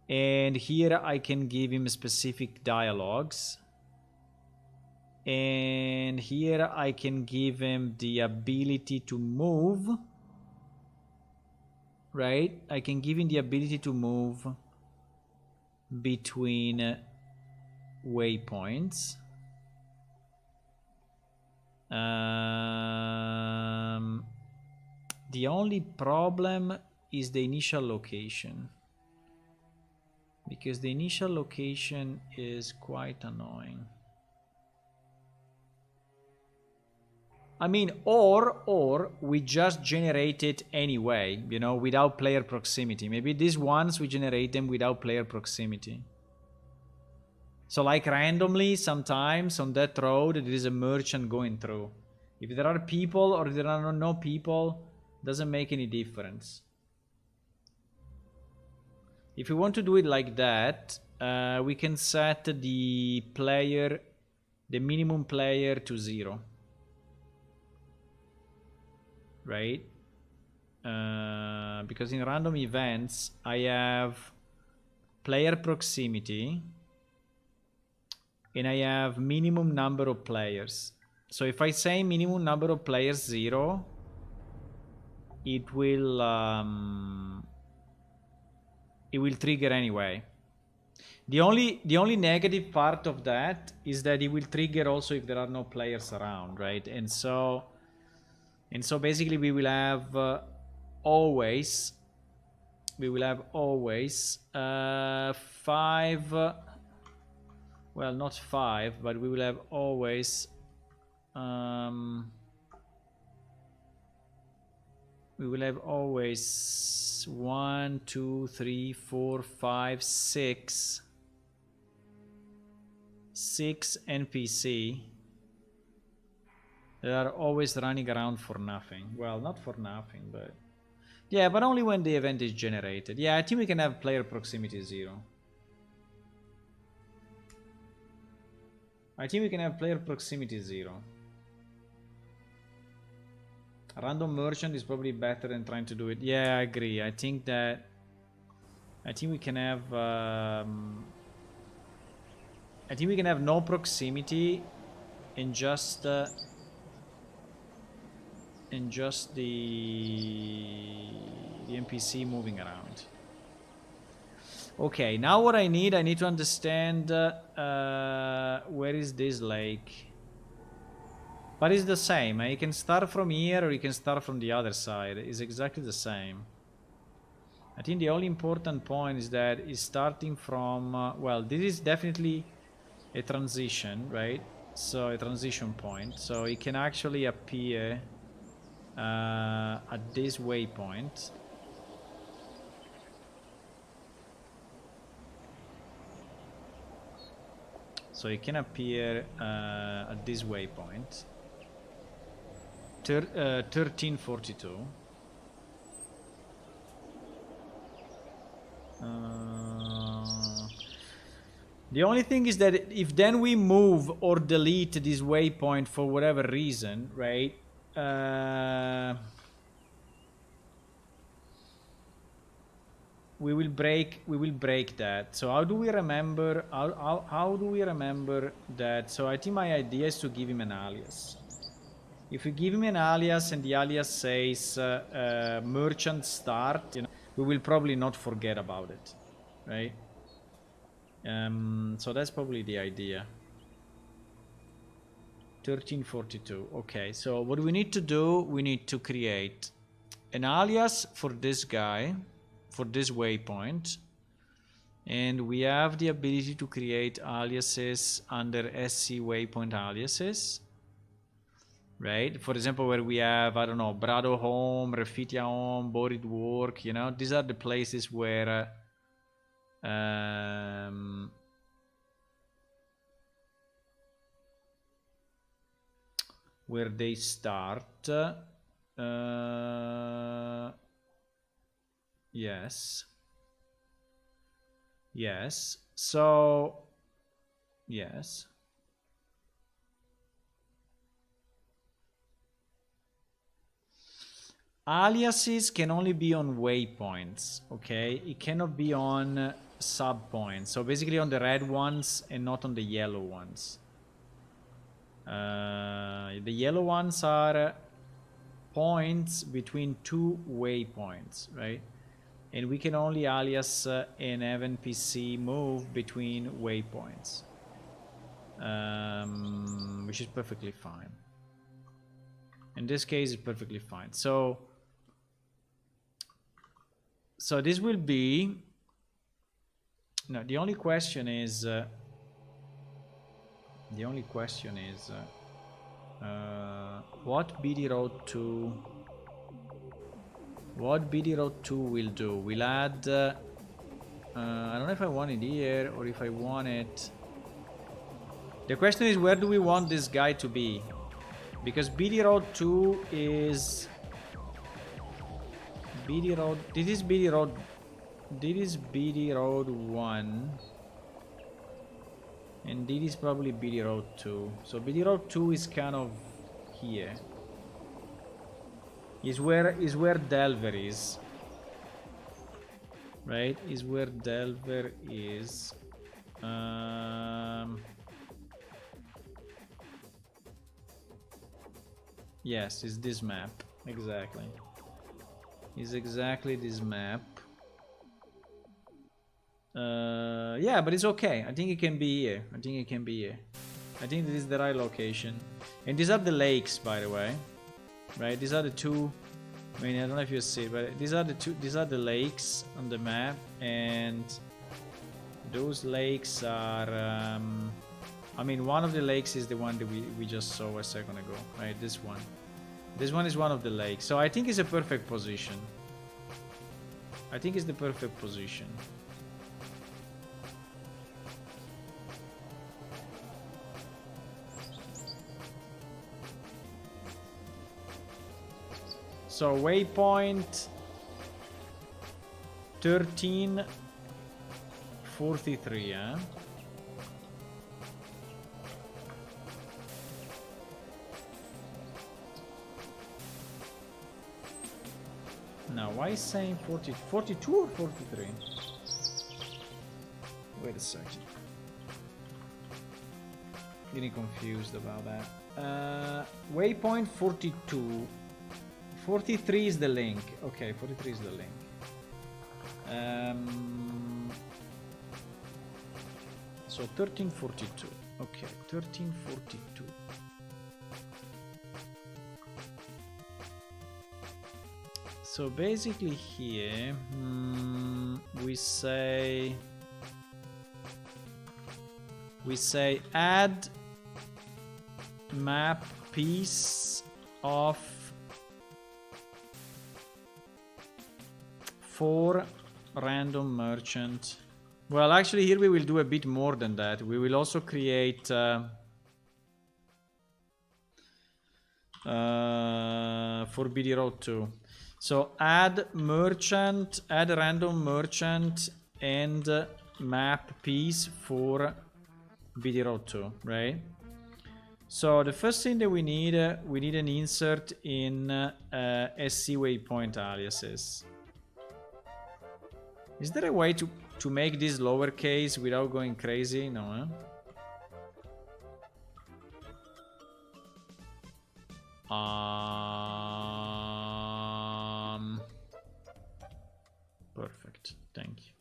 And here I can give him specific dialogues. And here I can give him the ability to move, right? I can give him the ability to move between waypoints. The only problem is the initial location, because the initial location is quite annoying. I mean, or we just generate it anyway, you know, without player proximity. Maybe these ones we generate them without player proximity. So like randomly, sometimes on that road, there is a merchant going through. If there are people or if there are no people, doesn't make any difference. If we want to do it like that, we can set the player, the minimum player to 0. Right? Because in random events, I have player proximity and I have minimum number of players. So if I say minimum number of players 0, it will trigger anyway. The only negative part of that is that it will trigger also if there are no players around, right? And so basically we will have always 5, well, not 5, but we will have always 1, 2, 3, 4, 5, 6 NPC that are always running around for nothing. Well, not for nothing, but yeah, but only when the event is generated. Yeah, I think we can have player proximity 0. I think we can have player proximity 0. A random merchant is probably better than trying to do it. Yeah, I agree. I think we can have no proximity and just the NPC moving around. Okay, now what I need to understand where is this lake. But it's the same. You can start from here or you can start from the other side. It's exactly the same. I think the only important point is that it's starting from well, this is definitely a transition, right? So a transition point. So it can actually appear at this waypoint. So it can appear at this waypoint. 1342. The only thing is that if then we move or delete this waypoint for whatever reason, right? We will break that. So how do we remember that? So I think my idea is to give him an alias. If we give him an alias and the alias says merchant start, you know, we will probably not forget about it, right? So that's probably the idea. 1342. Okay, so what we need to do, we need to create an alias for this guy, for this waypoint, and we have the ability to create aliases under SC waypoint aliases, right? For example, where we have, I don't know, Brado home, Refitia home, Borid work, you know, these are the places where they start. Yes. So yes. Aliases can only be on waypoints, okay? It cannot be on sub points. So basically on the red ones and not on the yellow ones. The yellow ones are points between two waypoints, right? And we can only alias and have NPC move between waypoints, which is perfectly fine. In this case, it's perfectly fine. So this will be... No, the only question is... what BD Road 2... What BD Road 2 will do? We'll add... I don't know if I want it here or if I want it... The question is, where do we want this guy to be? Because BD Road 2 is... BD Road... This is BD Road... This is BD Road 1. And this is probably BD Road 2. So BD Road 2 is kind of here. Is where Delver is. Right? Is where Delver is. Yes, it's this map. Exactly. It's exactly this map. Yeah, but it's okay. I think it can be here. I think this is the right location. And these are the lakes, by the way. Right? These are the two... I mean, I don't know if you see it, but these are the two... These are the lakes on the map. And those lakes are... I mean, one of the lakes is the one that we just saw a second ago. Right? This one. This one is one of the lakes. So I think it's a perfect position. I think it's the perfect position. So waypoint 1343, huh? Now, why is saying 42 or 43? Wait a second. Getting confused about that. Waypoint 42. 43 is the link. Okay, 43 is the link. So 1342. Okay, 1342. So basically here we say add map piece of 4 random merchant. Well, actually here we will do a bit more than that. We will also create for BD Road 2. So add merchant, add random merchant and map piece for BD Road 2, right? So the first thing that we need an insert in SC waypoint aliases. Is there a way to make this lowercase without going crazy? No, huh? Perfect. Thank you.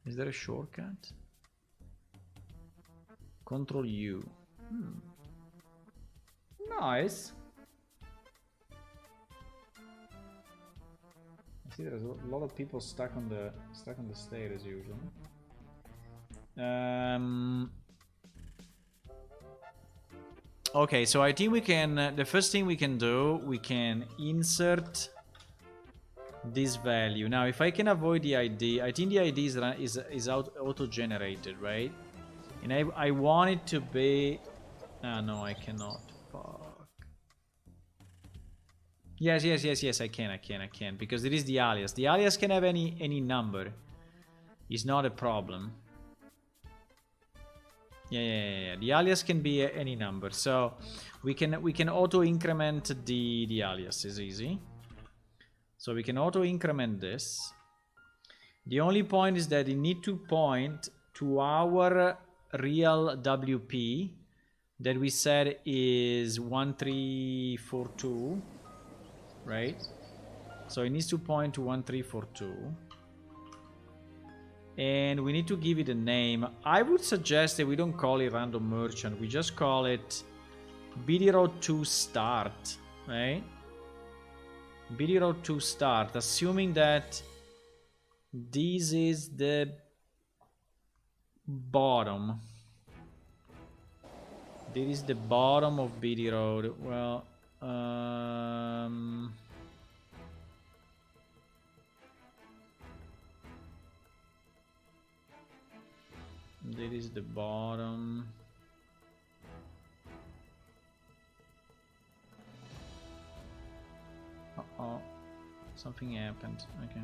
Is there a shortcut? Control U. Nice. I see there's a lot of people stuck on the state as usual. Okay, so I think we can. The first thing we can do, we can insert this value. Now, if I can avoid the ID, I think the ID is auto-generated, right? And I want it to be... no, I cannot. Fuck. Yes, I can. Because it is the alias. The alias can have any number. It's not a problem. Yeah. The alias can be any number. So we can auto-increment the alias. Is easy. So we can auto-increment this. The only point is that it need to point to our real WP that we said is 1342, right? So it needs to point to 1342. And we need to give it a name. I would suggest that we don't call it random merchant. We just call it BD Road 2 start, right? BD Road 2 start, assuming that this is the bottom. This is the bottom of BD Road. Well, this is the bottom. Uh-oh. Something happened. Okay.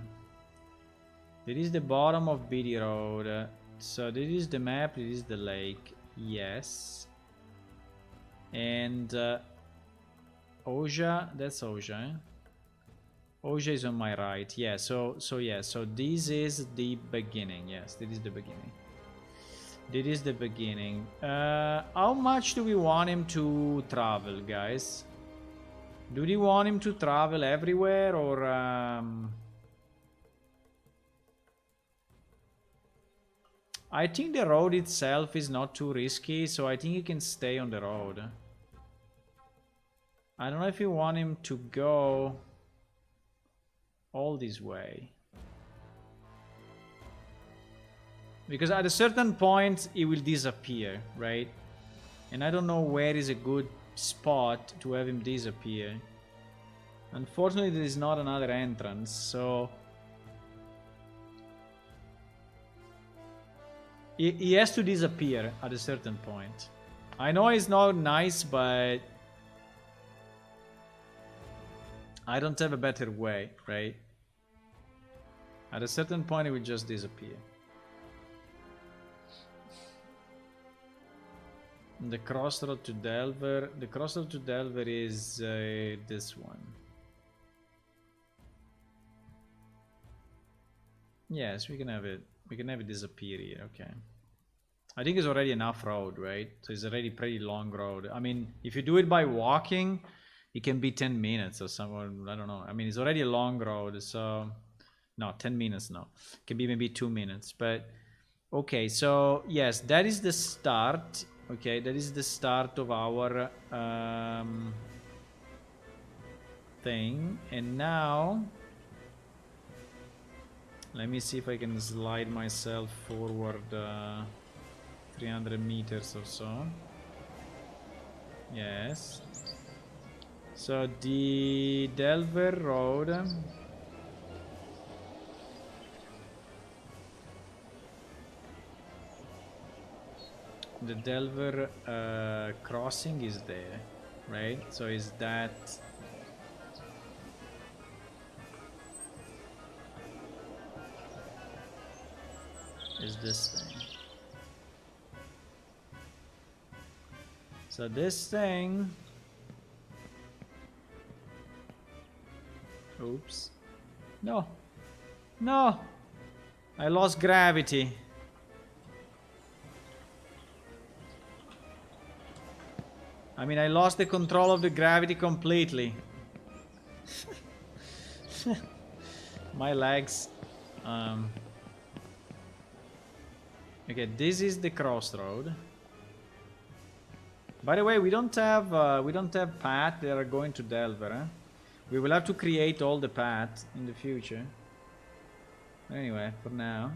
This is the bottom of BD Road. So this is the map, this is the lake. Yes. And Oja, that's Oja. Eh? Oja is on my right. Yeah, so this is the beginning. Yes, this is the beginning. This is the beginning. How much do we want him to travel, guys? Do we want him to travel everywhere, or I think the road itself is not too risky, so I think he can stay on the road. I don't know if you want him to go all this way. Because at a certain point, he will disappear, right? And I don't know where is a good spot to have him disappear. Unfortunately, there is not another entrance, so... He has to disappear at a certain point. I know it's not nice, but... I don't have a better way, right? At a certain point, it will just disappear. The crossroad to Delver. The crossroad to Delver is this one. Yes, we can have it. We can have it disappear here. Okay. I think it's already enough road, right? So it's already pretty long road. I mean, if you do it by walking, it can be 10 minutes or something. I don't know. I mean, it's already a long road, so no, 10 minutes. No, it can be maybe 2 minutes. But okay, so yes, that is the start. Okay, that is the start of our thing. And now, let me see if I can slide myself forward 300 meters or so. Yes. So the Delver Road. The Delver crossing is there, right? So is that... is this thing. So this thing... Oops. No. No! I lost gravity. I mean, I lost the control of the gravity completely. My legs. Okay, this is the crossroad. By the way, we don't have paths that are going to Delver. Eh? We will have to create all the paths in the future. Anyway, for now.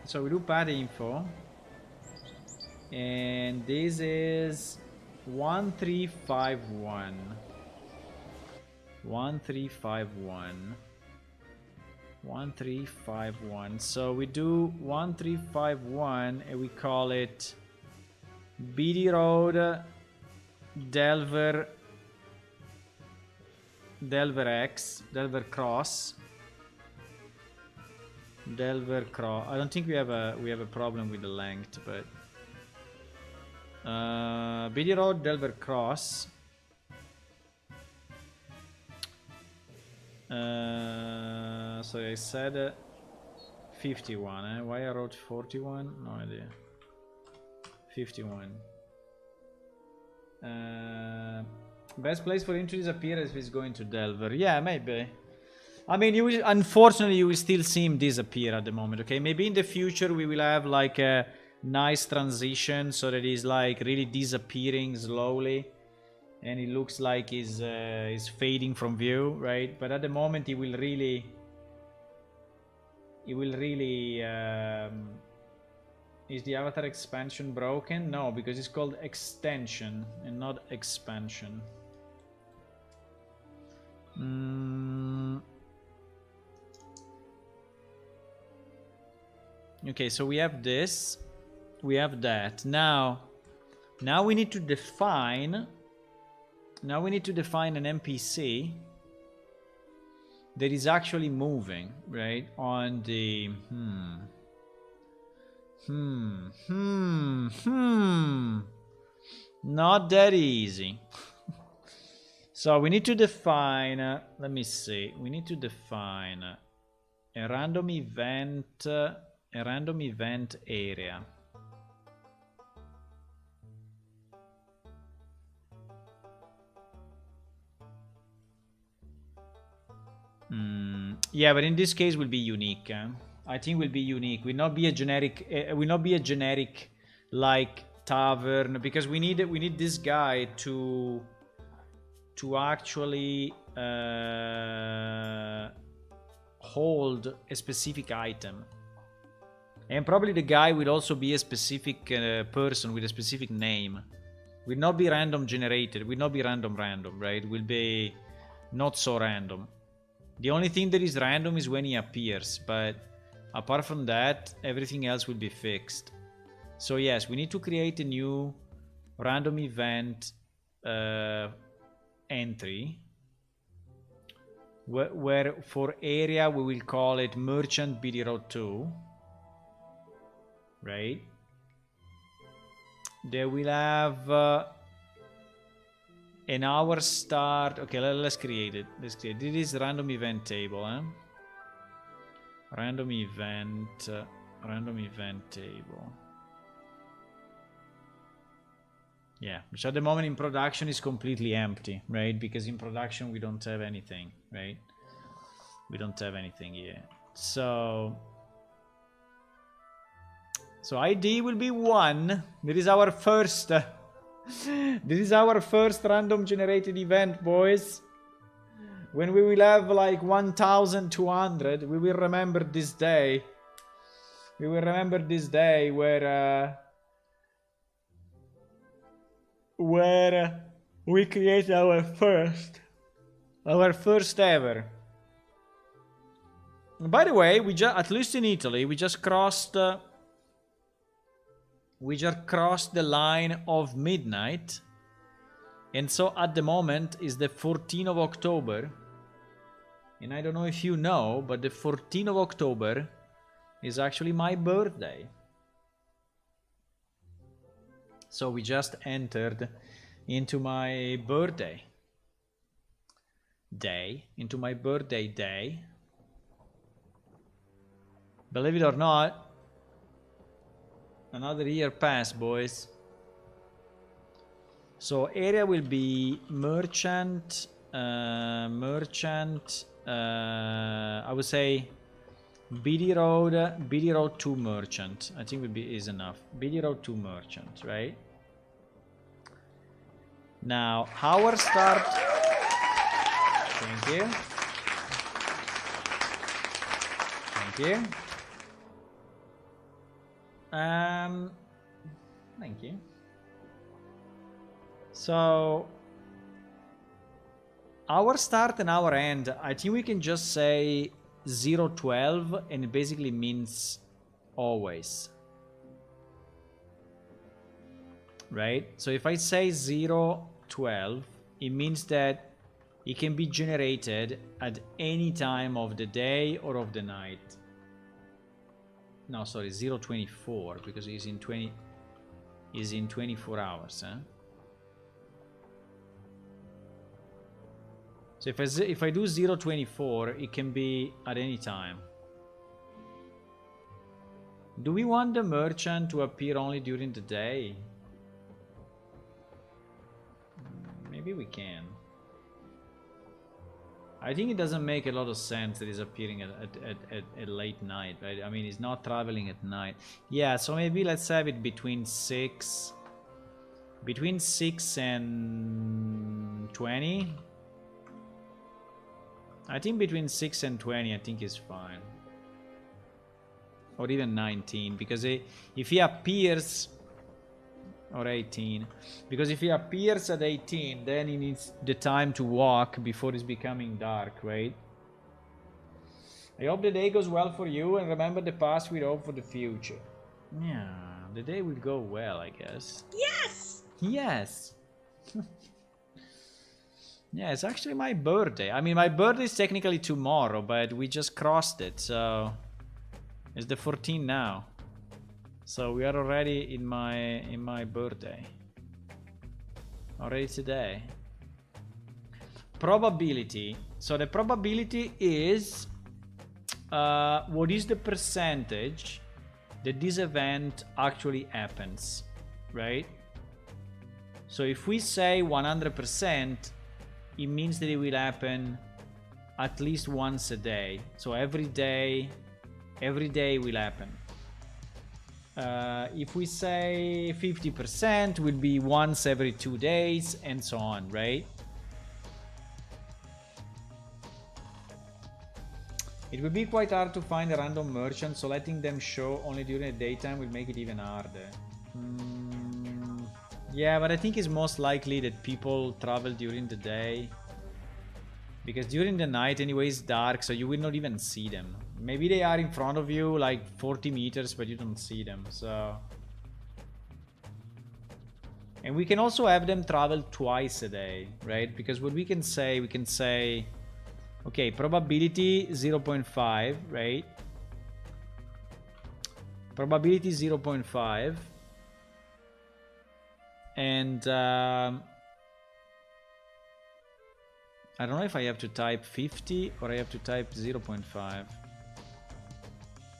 So we do path info. And this is 1351. 1351. 1351. So we do 1351 and we call it BD Road Delver X, Delver Cross. Delver Cross. I don't think we have a problem with the length, but BD Road Delver Cross. So I said 51, eh? Why I wrote 41? No idea. 51. Best place for him to disappear if he's going to Delver. Yeah, maybe. I mean, unfortunately, you will still see him disappear at the moment, okay? Maybe in the future we will have like a nice transition so that he's like really disappearing slowly. And it looks like he's fading from view, right? But at the moment he will really... is the avatar expansion broken? No, because it's called extension and not expansion. Okay, so we have this. We have that. Now we need to define... Now we need to define an NPC that is actually moving, right? On the... Not that easy. So we need to define... let me see. We need to define a random event area. Yeah, but in this case will be unique. I think will be unique. Will not be a generic. Will not be a generic like tavern, because we need this guy to actually hold a specific item, and probably the guy will also be a specific person with a specific name. Will not be random generated. Will not be random, right? Will be not so random. The only thing that is random is when he appears, but apart from that, everything else will be fixed. So yes, we need to create a new random event entry, where for area we will call it Merchant BD Road 2, right? They will have an hour start. Okay, let's create it. Let's create it. This is random event table, eh? Random event table. Yeah, which at the moment in production is completely empty, right? Because in production we don't have anything, right? We don't have anything yet. So ID will be 1. This is our first. This is our first random generated event, boys. When we will have like 1,200, we will remember this day. We will remember this day where we create our first ever. By the way, at least in Italy, we just crossed the line of midnight, and so at the moment is the 14th of October, and I don't know if you know, but the 14th of October is actually my birthday. So we just entered into my birthday day. Believe it or not, another year passed, boys. So area will be merchant, I would say BD Road 2 merchant. I think is enough. BD Road 2 merchant, right? Now, our start... Thank you. Thank you. Thank you. So, our start and our end, I think we can just say 012, and it basically means always. Right? So if I say 012, it means that it can be generated at any time of the day or of the night. No, sorry, 024, because it's in 24 hours, huh? So if I do 024, it can be at any time. Do we want the merchant to appear only during the day? Maybe we can. I think it doesn't make a lot of sense that he's appearing at late night, right? I mean, he's not traveling at night. Yeah, so maybe let's have it between 6 and 20. I think between 6 and 20 I think is fine. Or even 19, because if he appears, or 18, because if he appears at 18, then he needs the time to walk before it's becoming dark, right? I hope the day goes well for you, and remember the past with hope for the future. Yeah, the day will go well, I guess. Yes! Yes! Yeah, it's actually my birthday. I mean, my birthday is technically tomorrow, but we just crossed it, so it's the 14th now. So we are already in my birthday. Already today. Probability. So the probability is what is the percentage that this event actually happens, right? So if we say 100%, it means that it will happen at least once a day. So every day will happen. If we say 50%, will be once every 2 days, and so on, right? It will be quite hard to find a random merchant, so letting them show only during the daytime will make it even harder. Yeah, but I think it's most likely that people travel during the day, because during the night anyway it's dark, so you will not even see them. Maybe they are in front of you like 40 meters, but you don't see them, so. And we can also have them travel twice a day, right? Because what we can say, okay, probability 0.5, right? Probability 0.5. And I don't know if I have to type 50 or I have to type 0.5.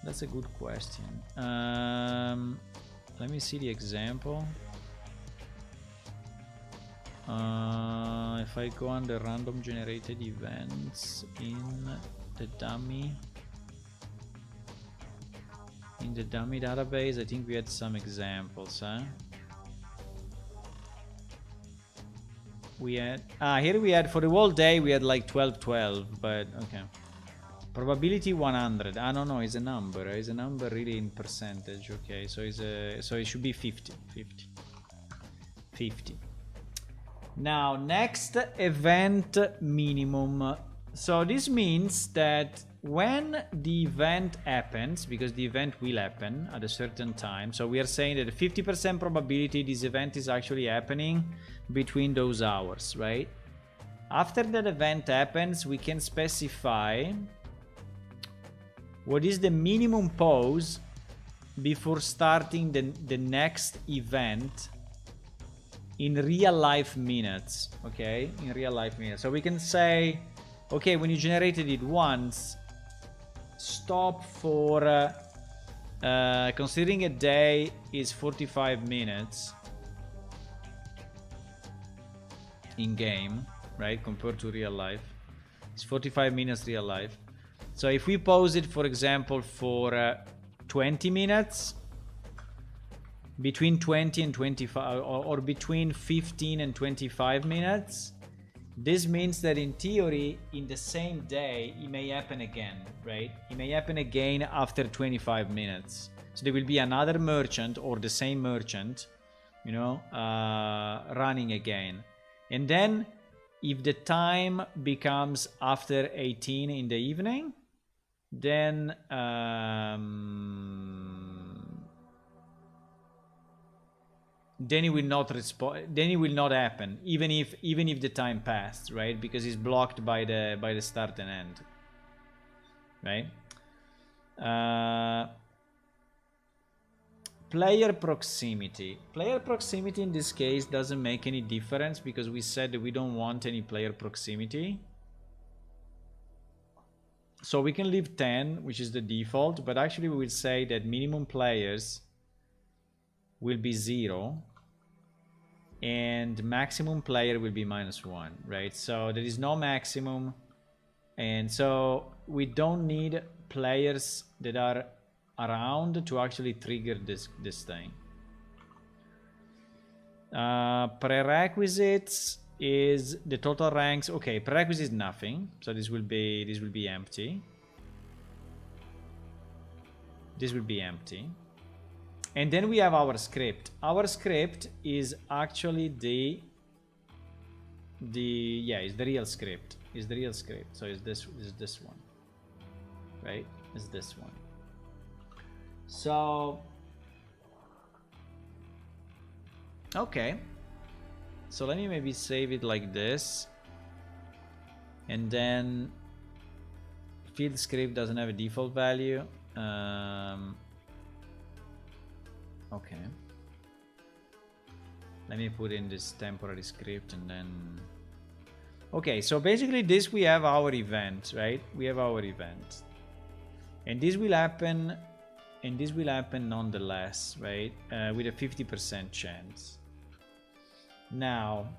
That's a good question. Let me see the example. If I go under random generated events in the dummy database, I think we had some examples, huh? We had here we had for the whole day we had like 12, but okay. Probability 100. No, it's a number. It's a number really in percentage. Okay, so it should be 50. Now next, event minimum. So this means that when the event happens, because the event will happen at a certain time, so we are saying that a 50% probability this event is actually happening between those hours, right? After that event happens, we can specify what is the minimum pause before starting the next event in real life minutes, okay? In real life minutes. So we can say, okay, when you generated it once, stop for, considering a day is 45 minutes in game, right? Compared to real life. It's 45 minutes real life. So if we pause it, for example, for 20 minutes, between 20 and 25, or between 15 and 25 minutes, this means that in theory, in the same day, it may happen again, right? It may happen again after 25 minutes. So there will be another merchant or the same merchant, you know, running again. And then if the time becomes after 18 in the evening, then it will not respond. Then it will not happen, even if the time passed, right? Because it's blocked by the start and end, right? Player proximity. Player proximity in this case doesn't make any difference because we said that we don't want any player proximity. So we can leave 10, which is the default, but actually we will say that minimum players will be 0 and maximum player will be -1, right? So there is no maximum, and so we don't need players that are around to actually trigger this thing. Prerequisites is the total ranks. Okay, prerequisites is nothing, so this will be empty. This will be empty. And then we have our script. Our script is actually is the real script. Is the real script. So is this one. Right? Is this one. So okay. So let me maybe save it like this. And then field script doesn't have a default value. Okay. Let me put in this temporary script and then... Okay, so basically this we have our event, right? We have our event. And this will happen, nonetheless, right? With a 50% chance. Now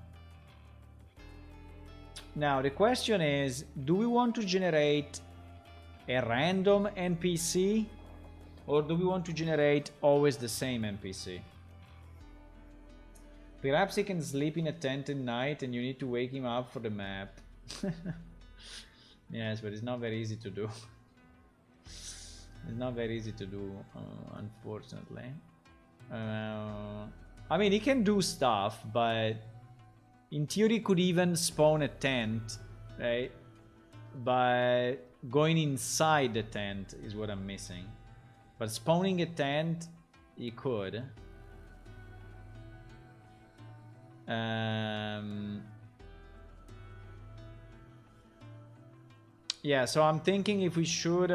the question is, do we want to generate a random NPC? Or do we want to generate always the same NPC? Perhaps he can sleep in a tent at night and you need to wake him up for the map. Yes, but it's not very easy to do. It's not very easy to do, unfortunately. I mean, he can do stuff, but in theory could even spawn a tent, right? But going inside the tent is what I'm missing. But spawning a tent, he could. Yeah, so I'm thinking if we should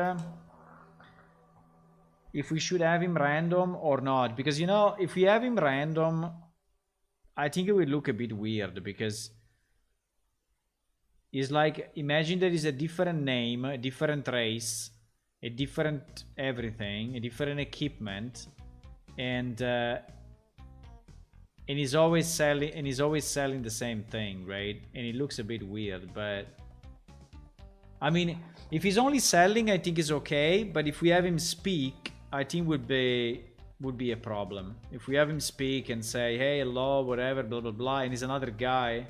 have him random or not. Because, you know, if we have him random, I think it will look a bit weird. Because it's like, imagine there is a different name, a different race, a different everything, a different equipment, and he's always selling the same thing, right? And it looks a bit weird, but I mean, if he's only selling, I think it's okay. But if we have him speak, I think would be a problem. If we have him speak and say, hey, hello, whatever, blah blah blah, and he's another guy,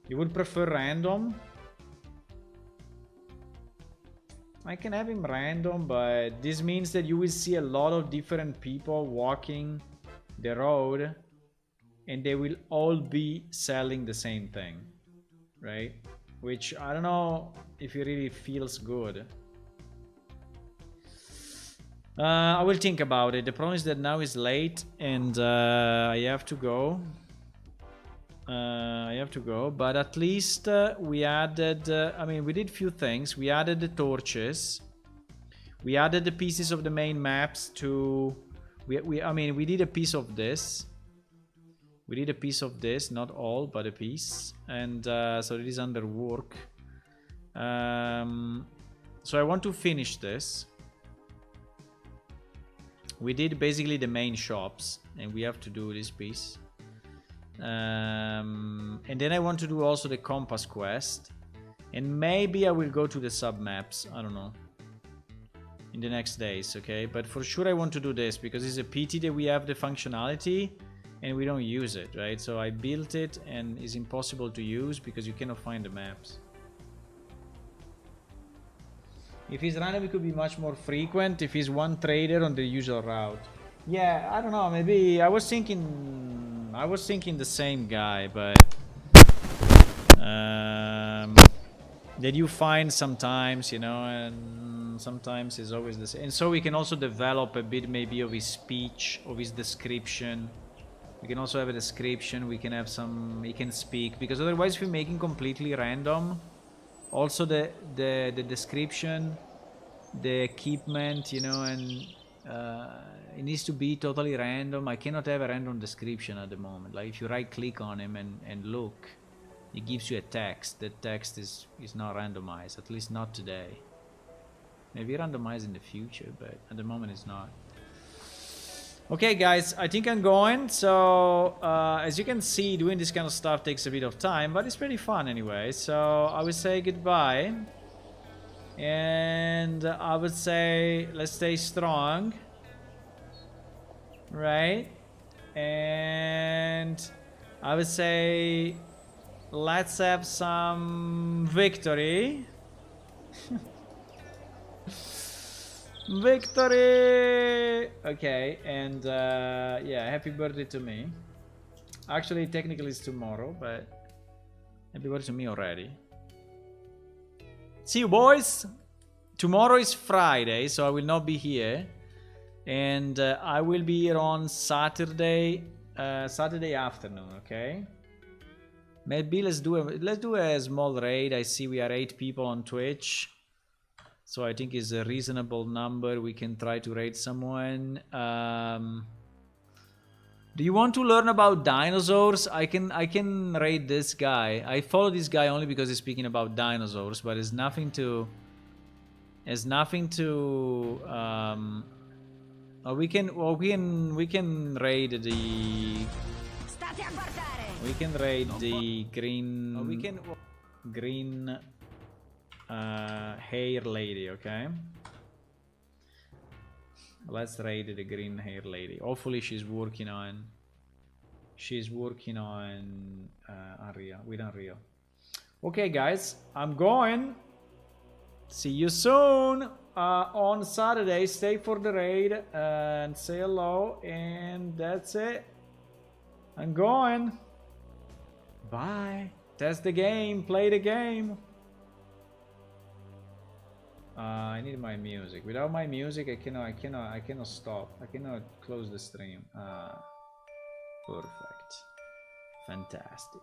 you would prefer random? I can have him random, but this means that you will see a lot of different people walking the road and they will all be selling the same thing, right? Which I don't know if it really feels good. I will think about it. The problem is that now is late and I have to go. But at least we added, I mean, we did few things. We added the torches. We added the pieces of the main maps to, I mean, we did a piece of this. We did a piece of this, not all, but a piece. And so it is under work. So I want to finish this. We did basically the main shops and we have to do this piece. And then I want to do also the compass quest, and maybe I will go to the sub maps, I don't know, in the next days, okay? But for sure I want to do this because it's a pity that we have the functionality and we don't use it, right? So I built it and it's impossible to use because you cannot find the maps. If he's random, it could be much more frequent if he's one trader on the usual route. Yeah, I don't know, maybe I was thinking the same guy, but that you find sometimes, you know, and sometimes it's always the same. And so we can also develop a bit maybe of his speech, of his description. We can also have a description, we can have some, he can speak, because otherwise if we're making completely random, also the description, the equipment, you know, and it needs to be totally random. I cannot have a random description at the moment. Like if you right click on him and look, it gives you a text. That text is not randomized, at least not today. Maybe randomized in the future, but at the moment it's not. Okay guys, I think I'm going. So as you can see, doing this kind of stuff takes a bit of time, but it's pretty fun anyway. So I would say goodbye, and I would say let's stay strong, right? And I would say let's have some victory. Victory! Okay, and yeah, happy birthday to me. Actually, technically it's tomorrow, but happy birthday to me already. See you, boys! Tomorrow is Friday, so I will not be here. And I will be here on Saturday, Saturday afternoon, okay? Maybe let's do a small raid. I see we are 8 people on Twitch. So I think it's a reasonable number. We can try to raid someone. Do you want to learn about dinosaurs? I can raid this guy. I follow this guy only because he's speaking about dinosaurs, but it's nothing to. It's nothing to. We can raid the. We can raid the green. We can green. Hair lady, okay? Let's raid the green hair lady. Hopefully she's working on Unreal, with Unreal. Okay guys, I'm going. See you soon on Saturday. Stay for the raid and say hello, and that's it. I'm going. Bye. Test the game, play the game. I need my music. Without my music, I cannot stop. I cannot close the stream. Perfect. Fantastic.